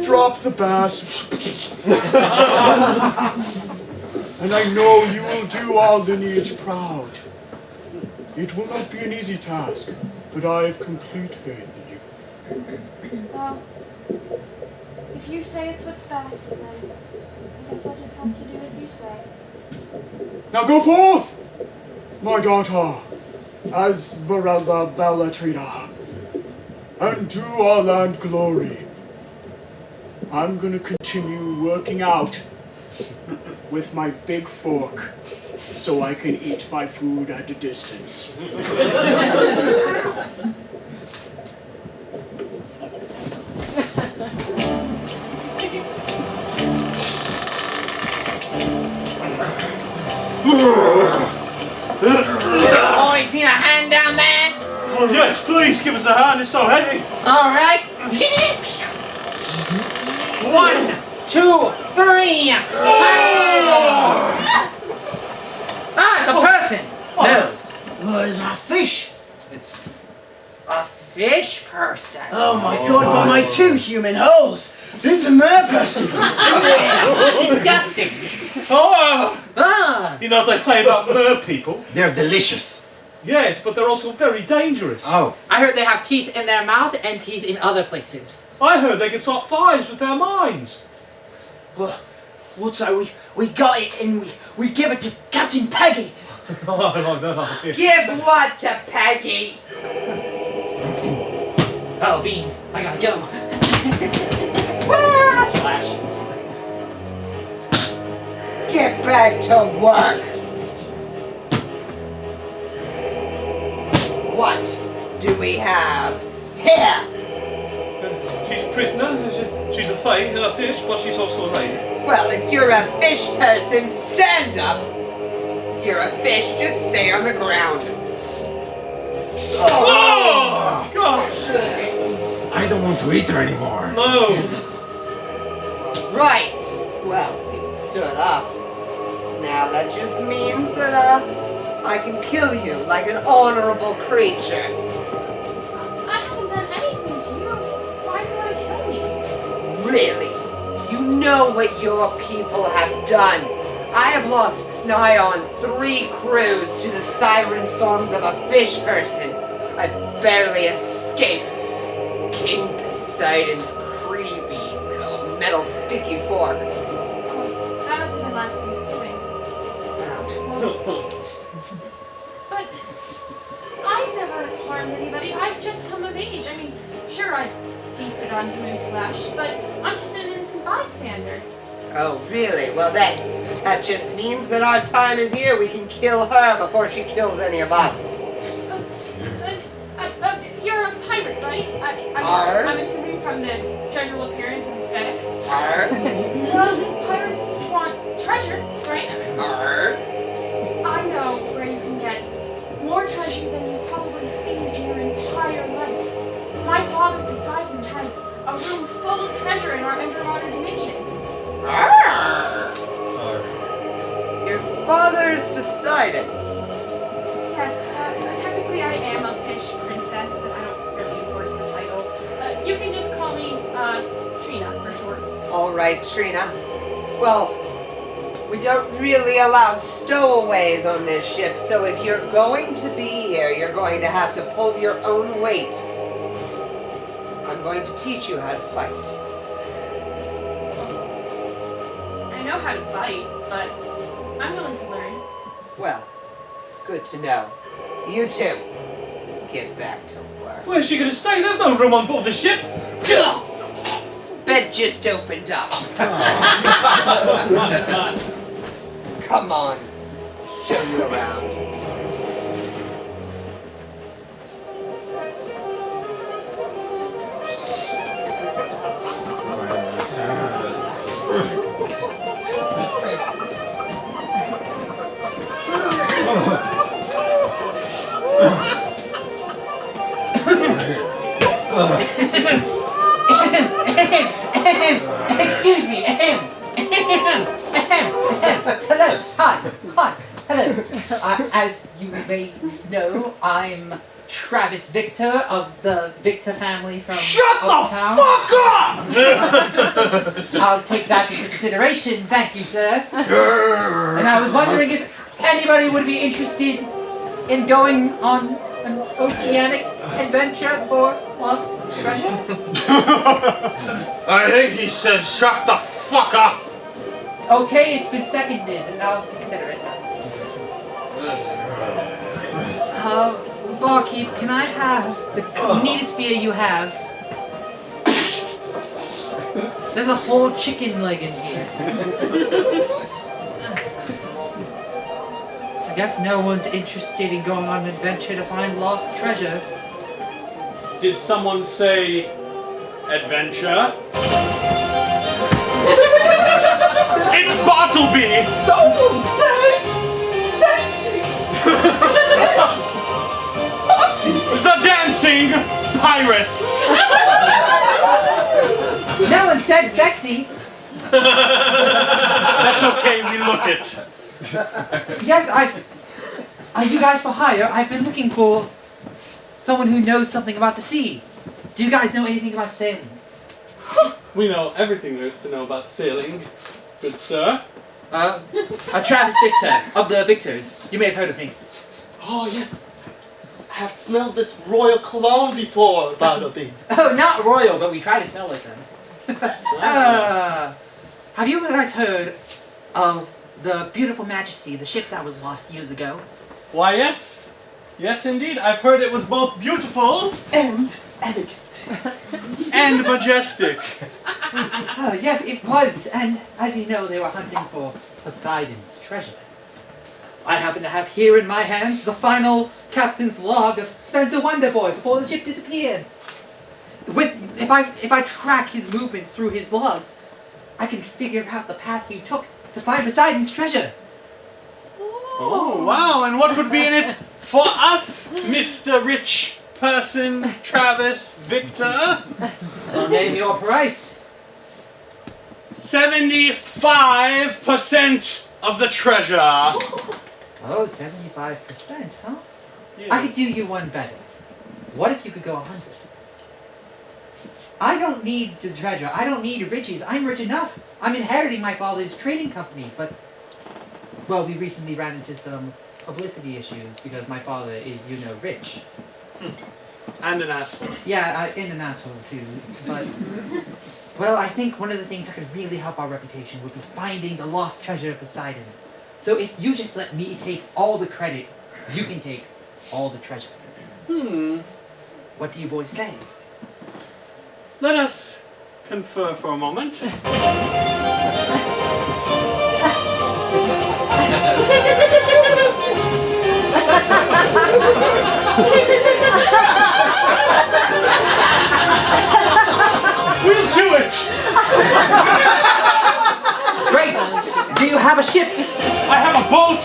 Drop the bass. And I know you will do our lineage proud. It will not be an easy task, but I have complete faith in you. Well, if you say it's what's best, then I guess I'll just have to do as you say. Now go forth, my daughter, Esmeralda Bellatrina, and do our land glory. I'm gonna continue working out with my big fork so I can eat my food at a distance. Boys, need a hand down there? Oh, yes, please give us a hand. It's so heavy. All right. 1, 2, 3. Ah, it's a person. No. Well, it's a fish. It's a fish person. Oh my god, by my 2 human holes! It's a mer person! Disgusting. Oh! Ah. You know what they say about mer people? They're delicious. Yes, but they're also very dangerous. Oh. I heard they have teeth in their mouth and teeth in other places. I heard they can start fires with their minds. Well, what's that? We got it and we give it to Captain Peggy! No. Give what to Peggy? Oh, beans. I gotta go. Splash. Get back to work. What do we have here? She's a prisoner. She's a fish, but she's also a lady. Well, if you're a fish person, stand up. If you're a fish, just stay on the ground. Oh, gosh! I don't want to eat her anymore. No. Right. Well, you stood up. Now that just means that, I can kill you like an honorable creature. I haven't done anything to you. Why do I kill you? Really? You know what your people have done. I have lost nigh on 3 crews to the siren songs of a fish person. I've barely escaped King Poseidon's creepy little metal sticky fork. That must have been last Thanksgiving. But I've never harmed anybody. I've just come of age. I mean, sure, I've feasted on human flesh, but I'm just an innocent bystander. Oh, really? Well then, that just means that our time is here. We can kill her before she kills any of us. You're a pirate, right? I'm assuming from the general appearance and aesthetics. Pirates want treasure, right? I know where you can get more treasure than you've probably seen in your entire life. My father, Poseidon, has a room full of treasure in our underwater dominion. Your father's Poseidon. Yes, technically I am a fish princess, but I don't really enforce the title. You can just call me, Trina, for short. All right, Trina. Well, we don't really allow stowaways on this ship, so if you're going to be here, you're going to have to pull your own weight. I'm going to teach you how to fight. I know how to fight, but I'm willing to learn. Well, it's good to know. You two, get back to work. Where's she gonna stay? There's no room on board the ship. Bed just opened up. Come on, show you around. Excuse me. Hello. Hi. Hello. As you may know, I'm Travis Victor of the Victor family from Shut the Uptown. fuck up! I'll take that into consideration, thank you, sir. And I was wondering if anybody would be interested in going on an oceanic adventure for lost treasure. I think he said, shut the fuck up! Okay, it's been seconded, and I'll consider it. Barkeep, can I have the neatest beer you have? There's a whole chicken leg in here. I guess no one's interested in going on an adventure to find lost treasure. Did someone say adventure? It's Bartleby! Someone say sexy. The dancing pirates! No one said sexy. That's okay, we look it. Yes, are you guys for hire? I've been looking for someone who knows something about the sea. Do you guys know anything about sailing? We know everything there is to know about sailing, good sir. Travis Victor of the Victors. You may have heard of me. Oh, yes. I have smelled this royal cologne before, Bartleby. Oh, not royal, but we try to smell like them. Have you guys heard of the Beautiful Majesty, the ship that was lost years ago? Why, yes. Yes, indeed. I've heard it was both beautiful And elegant. and majestic. Yes, it was. And as you know, they were hunting for Poseidon's treasure. I happen to have here in my hands the final captain's log of Spencer Wonderboy before the ship disappeared. If I track his movements through his logs, I can figure out the path he took to find Poseidon's treasure. Oh, wow. And what would be in it for us, Mr. Rich Person Travis Victor? Well, name your price. 75% of the treasure. Oh, 75%, huh? Yes. I could do you one better. What if you could go 100? I don't need the treasure. I don't need riches. I'm rich enough. I'm inheriting my father's trading company, but... Well, we recently ran into some publicity issues because my father is, you know, rich. And an asshole. Yeah, and an asshole too, but... Well, I think one of the things that could really help our reputation would be finding the lost treasure of Poseidon. So if you just let me take all the credit, you can take all the treasure. What do you boys say? Let us confer for a moment. We'll do it! Great! Do you have a ship? I have a boat!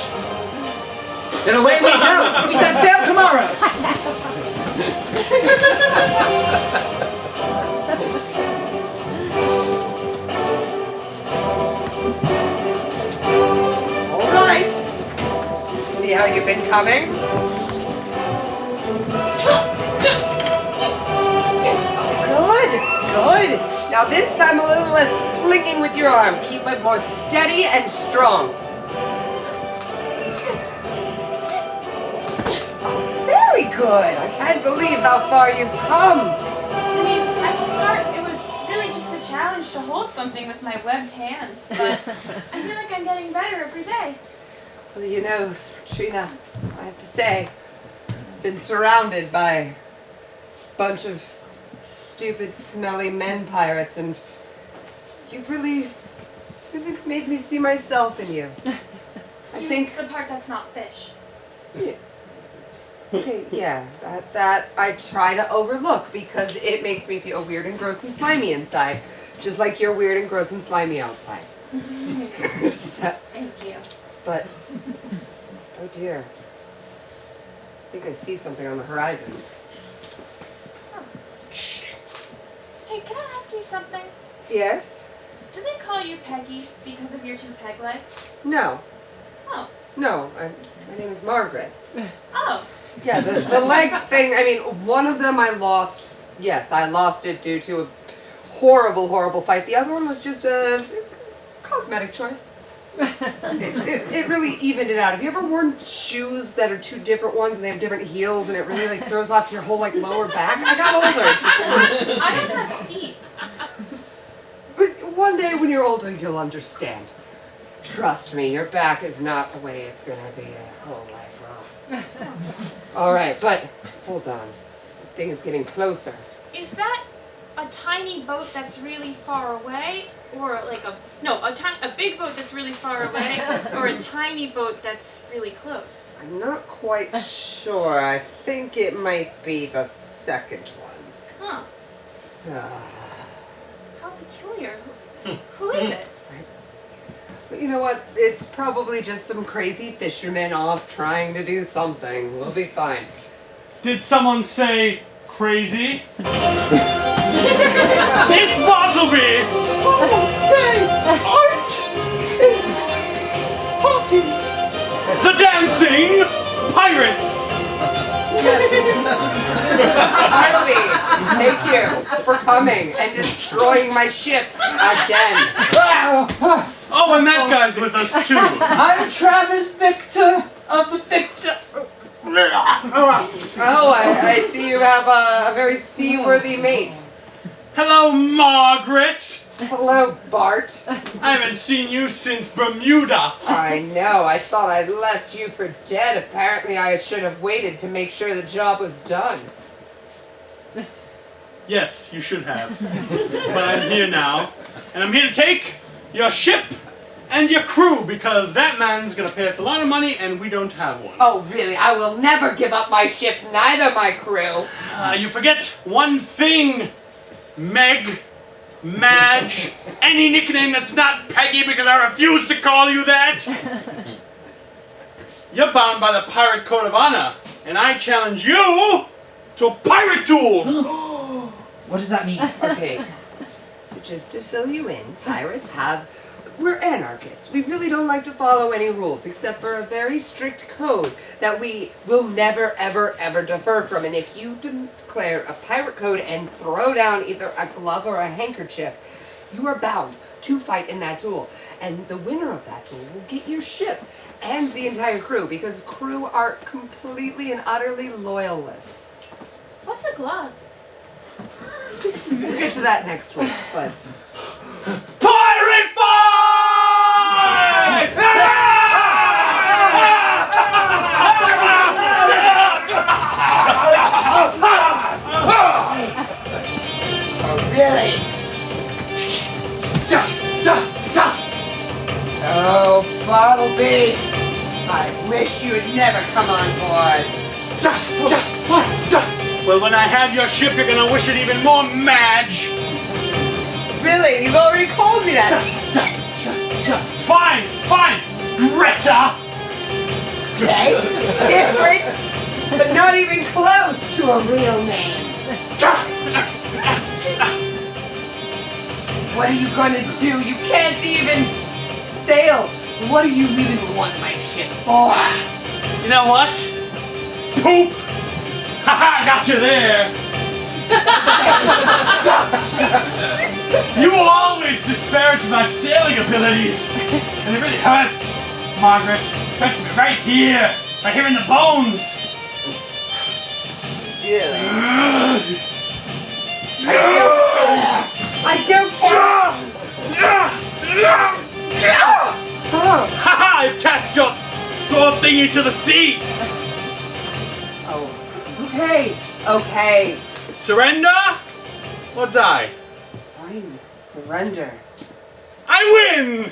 Then away we go! We set sail tomorrow! All right. See how you've been coming? Good. Now this time a little less flicking with your arm. Keep it more steady and strong. Oh, very good. I can't believe how far you've come. I mean, at the start, it was really just a challenge to hold something with my webbed hands, but I feel like I'm getting better every day. Well, you know, Trina, I have to say, I've been surrounded by a bunch of stupid, smelly men pirates, and you've really made me see myself in you. I think... The part that's not fish. Yeah. Okay, yeah, that I try to overlook because it makes me feel weird and gross and slimy inside, just like you're weird and gross and slimy outside. So, Thank you. but, oh dear, I think I see something on the horizon. Oh. Shh. something? Yes? Do they call you Peggy because of your 2 peg legs? No. Oh. No, my name is Margaret. Oh. Yeah, the leg thing, I mean, one of them I lost. Yes, I lost it due to a horrible, horrible fight. The other one was just a cosmetic choice. It really evened it out. Have you ever worn shoes that are 2 different ones and they have different heels and it really like throws off your whole like lower back? I got older. I don't have feet. But one day when you're older, you'll understand. Trust me, your back is not the way it's gonna be a whole life long. All right, but hold on. I think it's getting closer. Is that a tiny boat that's really far away, or like a big boat that's really far away, or a tiny boat that's really close? I'm not quite sure. I think it might be the second one. Huh. Ah. How peculiar. Who is it? But you know what? It's probably just some crazy fisherman off trying to do something. We'll be fine. Did someone say crazy? It's Bartleby! Someone say art! It's possible! The dancing pirates! Bartleby, thank you for coming and destroying my ship again. Oh, and that guy's with us too. I'm Travis Victor of the Victor. Oh, I see you have a very seaworthy mate. Hello, Margaret. Hello, Bart. I haven't seen you since Bermuda. I know. I thought I'd left you for dead. Apparently, I should have waited to make sure the job was done. Yes, you should have. But I'm here now, and I'm here to take your ship and your crew, because that man's gonna pay us a lot of money and we don't have one. Oh, really? I will never give up my ship, neither my crew. You forget one thing, Meg, Madge, any nickname that's not Peggy, because I refuse to call you that. You're bound by the Pirate Code of Honor, and I challenge you to a pirate duel. What does that mean? Okay, so just to fill you in, we're anarchists. We really don't like to follow any rules except for a very strict code that we will never, ever, ever defer from. And if you declare a pirate code and throw down either a glove or a handkerchief, you are bound to fight in that duel. And the winner of that duel will get your ship and the entire crew, because crew are completely and utterly loyalists. What's a glove? We'll get to that next week, but... Pirate fight! Oh, really? Oh, Bartleby, I wish you had never come on board. Well, when I have your ship, you're gonna wish it even more, Madge. Really? You've already called me that. Fine, Greta. Okay, different, but not even close to a real name. What are you gonna do? You can't even sail. What do you even want my ship for? You know what? Poop. Haha, got you there. You always disparage my sailing abilities, and it really hurts, Margaret. It hurts me right here in the bones. Really? I don't care. Haha, I've cast your sword thingy to the sea. Oh, okay. Surrender or die? Fine, surrender. I win!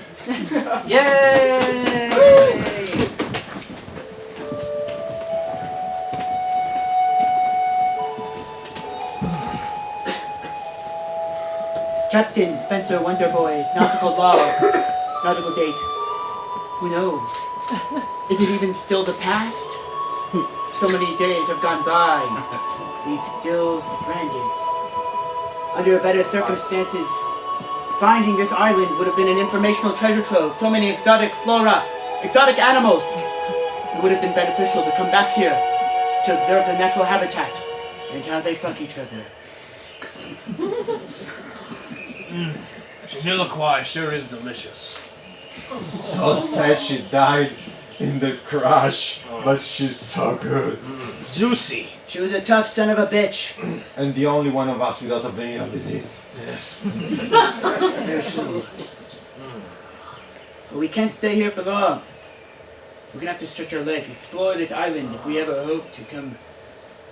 Yay! Captain Spencer Wonderboy, nautical log, nautical date. Who knows? Is it even still the past? So many days have gone by. We've still stranded. Under better circumstances, finding this island would have been an informational treasure trove. So many exotic flora, exotic animals. It would have been beneficial to come back here to observe the natural habitat and how they fuck each other. Jamilaquai sure is delicious. So sad she died in the crash, but she's so good. Juicy. She was a tough son of a bitch. And the only one of us without a venereal disease. Yes. But we can't stay here for long. We're gonna have to stretch our legs, explore this island if we ever hope to come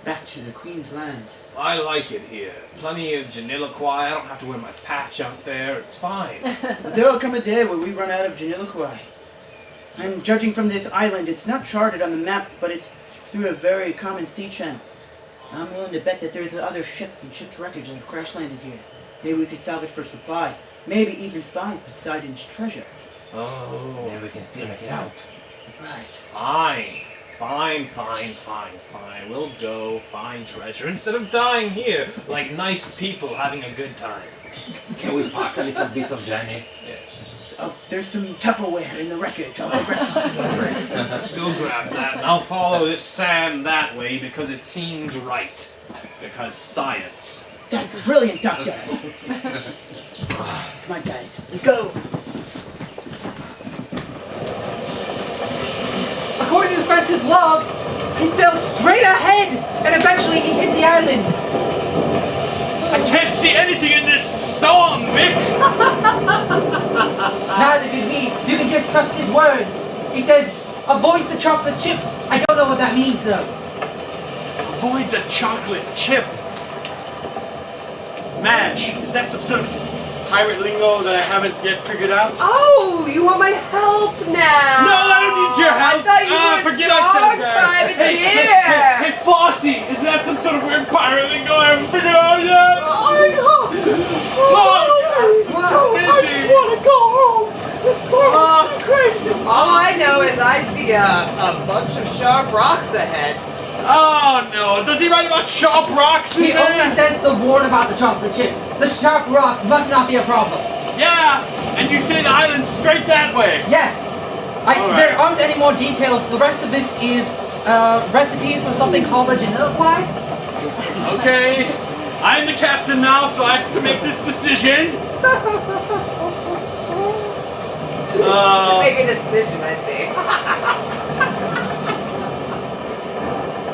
back to the Queen's land. I like it here. Plenty of Jamilaquai. I don't have to wear my patch out there. It's fine. But there will come a day where we run out of Jamilaquai. And judging from this island, it's not charted on the map, but it's through a very common sea channel. I'm willing to bet that there's other ships and ship's wreckage that have crash landed here. Maybe we could salvage for supplies. Maybe even find Poseidon's treasure. Oh. Maybe we can still make it out. Right. Fine. We'll go find treasure instead of dying here like nice people having a good time. Can we pack a little bit of Jenny? Yes. Oh, there's some Tupperware in the wreckage. I'll go grab some. Go grab that, and I'll follow this sand that way because it seems right. Because science. That's brilliant, Doctor. Come on, guys. Let's go. According to Spencer's log, he sailed straight ahead, and eventually he hit the island. I can't see anything in this storm, Vic! Neither did he. You can just trust his words. He says, avoid the chocolate chip. I don't know what that means, though. Avoid the chocolate chip. Madge, is that some sort of pirate lingo that I haven't yet figured out? Oh, you want my help now? No, I don't need your help. I thought you were forget I said that. privateer. Hey, Fossey, is that some sort of weird pirate lingo I haven't figured out yet? I just want to go home. The storm is too crazy. All I know is I see a bunch of sharp rocks ahead. Oh no, does he write about sharp rocks in He there? only says the warn about the chocolate chips. The sharp rocks must not be a problem. Yeah, and you say the island's straight that way. Yes. All There right. aren't any more details. The rest of this is recipes for something called a Jamilaquai. Okay, I'm the captain now, so I have to make this decision. Make a decision, I see.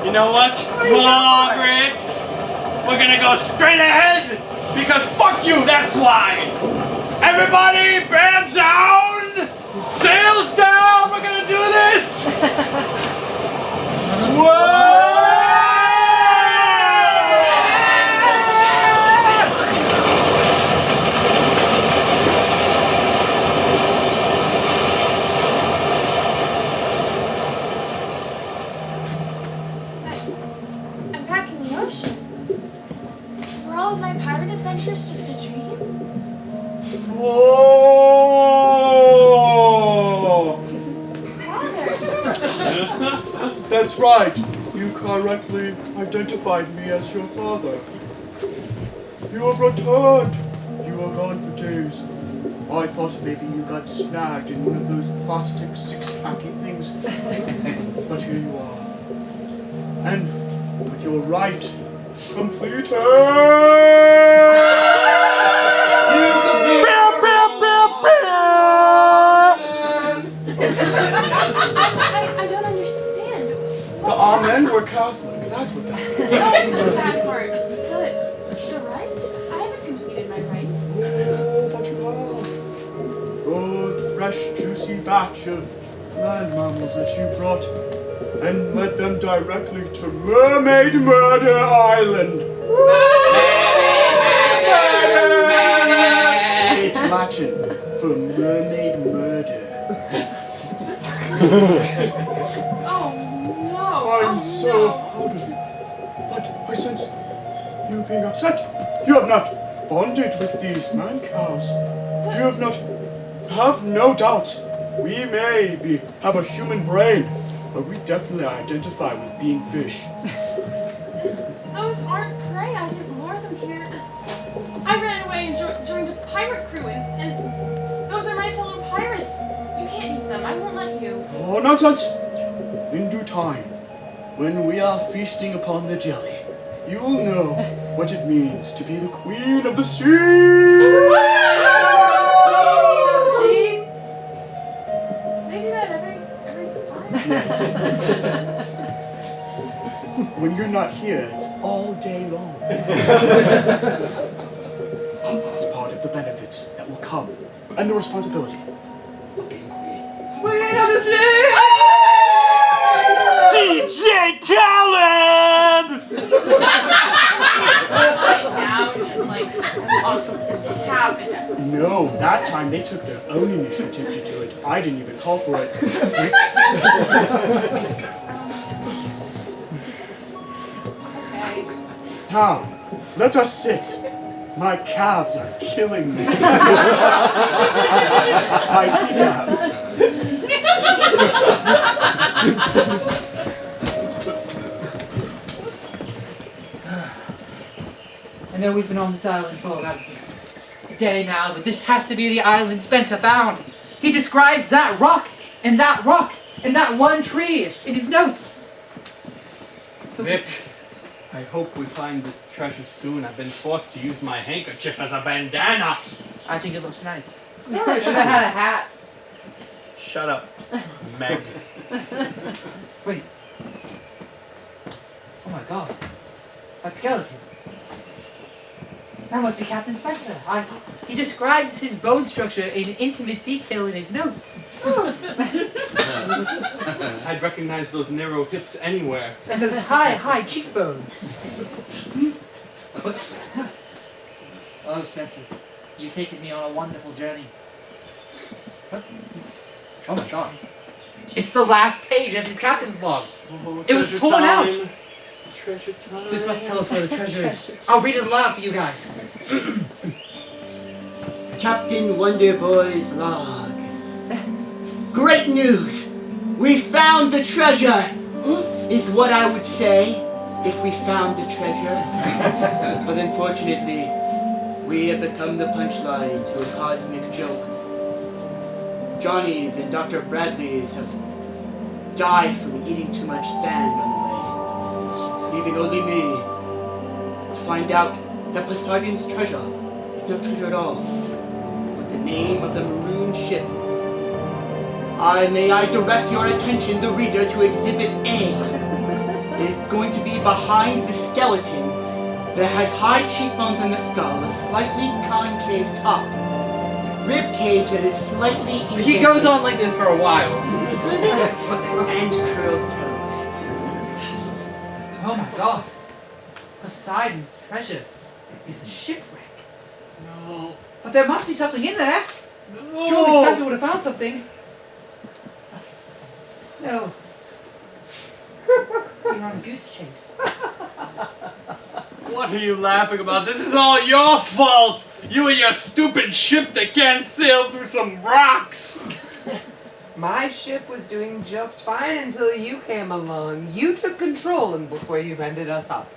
You know what, Margaret? We're gonna go straight ahead because fuck you, that's why. Everybody, bear down, sails down. We're gonna do this. Whoa! I'm back in the ocean. Were all of my pirate adventures just a dream? Oh! Father! That's right. You correctly identified me as your father. You have returned. You were gone for days. I thought maybe you got snagged in one of those plastic six-packy things. But here you are. And with your rite completed. I don't understand. The Amen were Catholic. That's what that is. No, that part. The right? I haven't completed my rites. Oh, but you have. Good, fresh, juicy batch of land mammals that you brought and led them directly to Mermaid Murder Island. It's Latin for mermaid murder. Oh no! I'm so proud of you. But I sense you being upset. You have not bonded with these man cows. You have no doubt. We may have a human brain, but we definitely identify with being fish. Those aren't prey. I didn't lure them here. pirate crew, and those are my fellow pirates. You can't eat them. I won't let you. Oh, nonsense! In due time, when we are feasting upon the jelly, you'll know what it means to be the queen of the sea! They do that every time. Yes. When you're not here, it's all day long. It's part of the benefits that will come, and the responsibility of being queen. Queen of the sea! DJ Khaled! Right now, just like awesome. Half a dozen. No, that time they took their own initiative to do it. I didn't even call for it. Okay. Now, let us sit. My calves are killing me. My sea calves. I know we've been on this island for about a day now, but this has to be the island Spencer found. He describes that rock, and that one tree in his notes. Nick, I hope we find the treasure soon. I've been forced to use my handkerchief as a bandana. I think it looks nice. Yeah, I should have had a hat. Shut up, Meg. Wait. Oh my god. That skeleton. That must be Captain Spencer. He describes his bone structure in intimate detail in his notes. I'd recognize those narrow hips anywhere. And those high cheekbones. Oh, Spencer, you've taken me on a wonderful journey. What? Oh my god. It's the last page of his captain's log. Oh, It was torn out. Treasure time. This must tell us where the treasure is. I'll read it aloud for you guys. Captain Wonderboy's log. Great news! We found the treasure! Is what I would say if we found the treasure. But unfortunately, we have become the punchline to a cosmic joke. Johnny's and Dr. Bradley's have died from eating too much sand on the way, leaving only me to find out that Poseidon's treasure is no treasure at all, but the name of the maroon ship. May I direct your attention, the reader, to Exhibit A. It is going to be behind the skeleton that has high cheekbones in the skull, a slightly concave top, rib cage that is slightly indented. He goes on like this for a while. And curled toes. Oh my god. Poseidon's treasure is a shipwreck. No. But there must be something in there. No. Surely Spencer would have found something. No. We're on a goose chase. What are you laughing about? This is all your fault! You and your stupid ship that can't sail through some rocks! My ship was doing just fine until you came along. You took control and look where you've ended us up.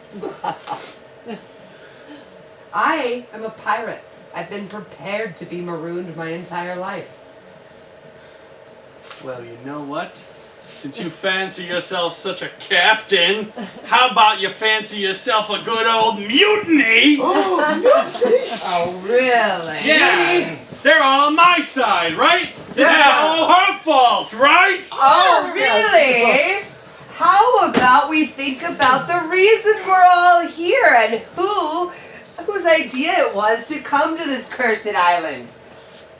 I am a pirate. I've been prepared to be marooned my entire life. Well, you know what? Since you fancy yourself such a captain, how about you fancy yourself a good old mutiny? Oh, mutiny! Oh, really? Yeah! They're all on my side, right? This is all her fault, right? Oh, really? How about we think about the reason we're all here and whose idea it was to come to this cursed island?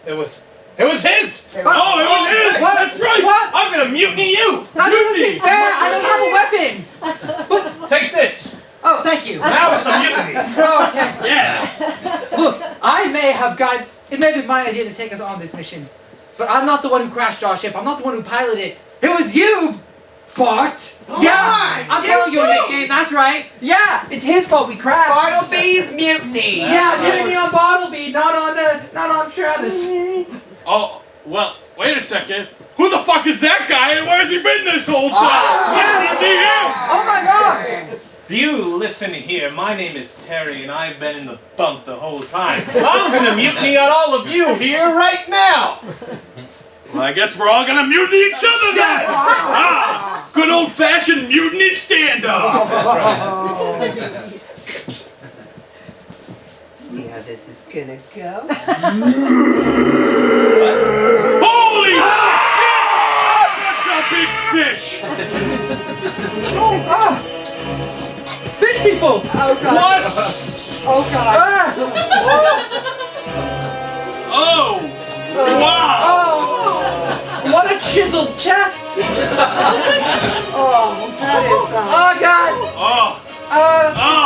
It was his! What? Oh, it was his! What? That's right! What? I'm gonna mutiny you! That doesn't Mutiny! seem fair! I don't have a weapon! Take this! Oh, thank you. Now it's a mutiny! Okay. Yeah! Look, I may have got... It may have been my idea to take us on this mission. But I'm not the one who crashed our ship. I'm not the one who piloted it. It was you, Bart! Yeah! I'm telling you a nickname, that's right. Yeah, it's his fault we crashed. Bartleby's mutiny! Yeah, mutiny on Bartleby, not on Travis. Oh, well, wait a second. Who the fuck is that guy and where's he been this whole time? Yeah. Let's mutiny him! Oh my god! You listen here, my name is Terry and I've been in the bunk the whole time. I'm gonna mutiny on all of you here right now! Well, I guess we're all gonna mutiny each other then! Ah! Good old-fashioned mutiny standoff! See how this is gonna go? Holy shit! That's a big fish! Fish people! Oh god. What? Oh god. Oh! Wow! Oh! What a chiseled chest! Oh, that is Oh god! Oh!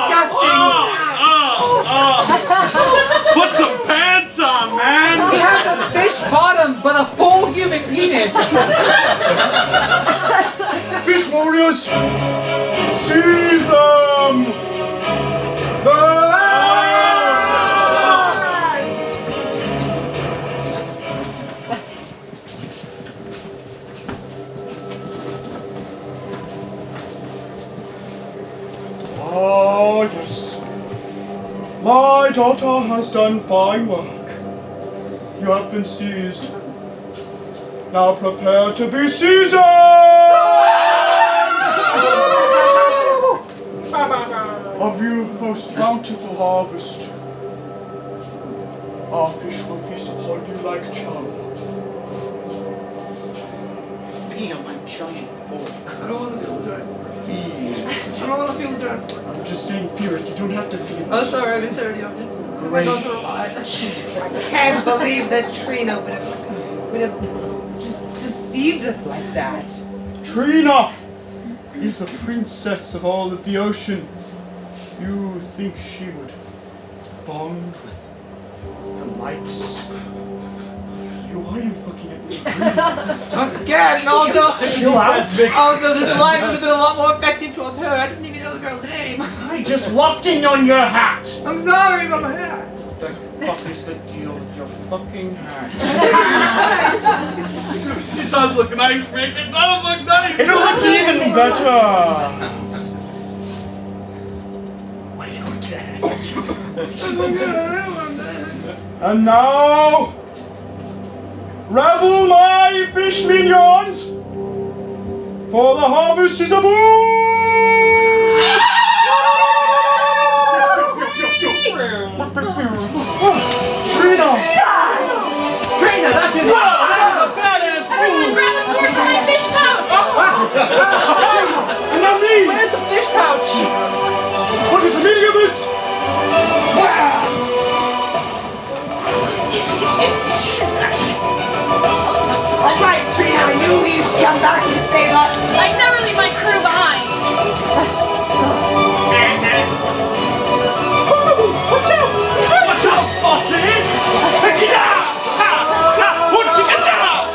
Disgusting! Put some pants on, man! He has a fish bottom, but a full human penis! Fish warriors! Seize them! Ah, yes. My daughter has done fine work. You have been seized. Now prepare to be seasoned! A most bountiful harvest. Our fish will feast upon you like chow. Feed on my giant fork. I don't want to feel the giant fork. Feed. I don't want to feel the giant fork. I'm just saying fear it. You don't have to feel it. Oh, sorry, I misheard you. I'm just going through a lot. I can't believe that Trina would have just deceived us like that. Trina is the princess of all of the ocean. You think she would bond with the likes of you? Why are you looking at me? I'm scared, and also this line would have been a lot more effective towards her. I didn't even know the girl's name. I just walked in on your hat. I'm sorry about my hat. The fuck is the deal with your fucking hat? She does look nice, Rick. It does look nice. It'll look even better. And now, revel my fish minions, for the harvest is of Trina! Trina, that's it! That's a badass Everyone grab a sword from my fish pouch! And now me! Where's the fish pouch? What is the meaning of this? That's right, Trina. I knew you'd come back and save us. I'd never leave my crew behind! Watch out! Watch out, Fawcett! Get out! What you get down?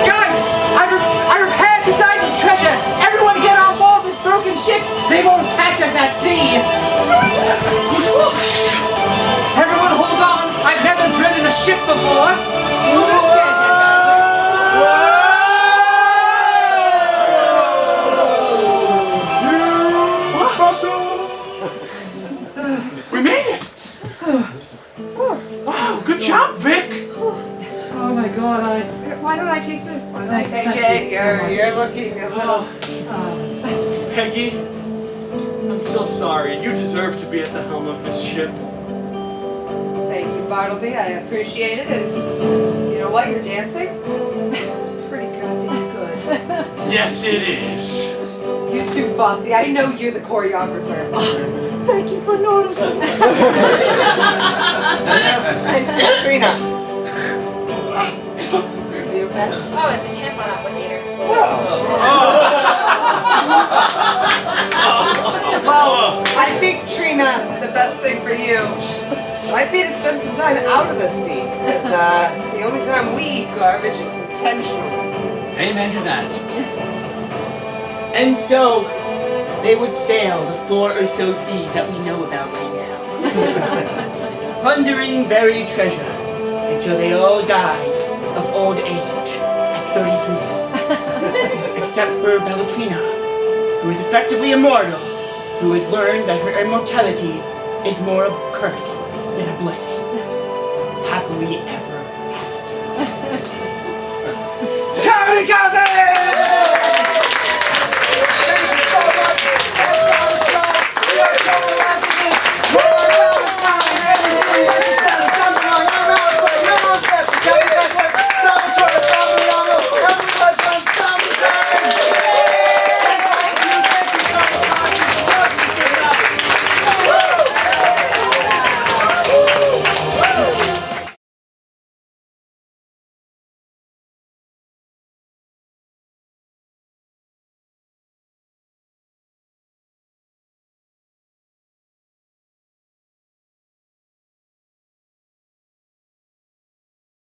Guys, I repaired Poseidon's treasure. Everyone get on board this broken ship. They won't catch us at sea. Everyone hold on. I've never driven a ship before. We made it! Wow, good job, Vic! Oh my god, Why don't I take the? Why don't I take Thank it? You're looking a little. Peggy, I'm so sorry. You deserve to be at the helm of this ship. Thank you, Bartleby. I appreciate it. And you know what? You're dancing. It's pretty goddamn good. Yes, it is. You too, Fossey. I know you're the choreographer. Thank you for noticing. And Trina. Are you okay? Oh, it's a tampon applicator. Well, I think, Trina, the best thing for you might be to spend some time out of the sea. Because the only time we eat garbage is intentionally. Amen to that. And so, they would sail the 4 or so seas that we know about right now. Plundering buried treasure until they all died of old age at 33. except for Bellatrina, who is effectively immortal, who had learned that her immortality is more a curse than a blessing. Happily ever after. ComedyCazi!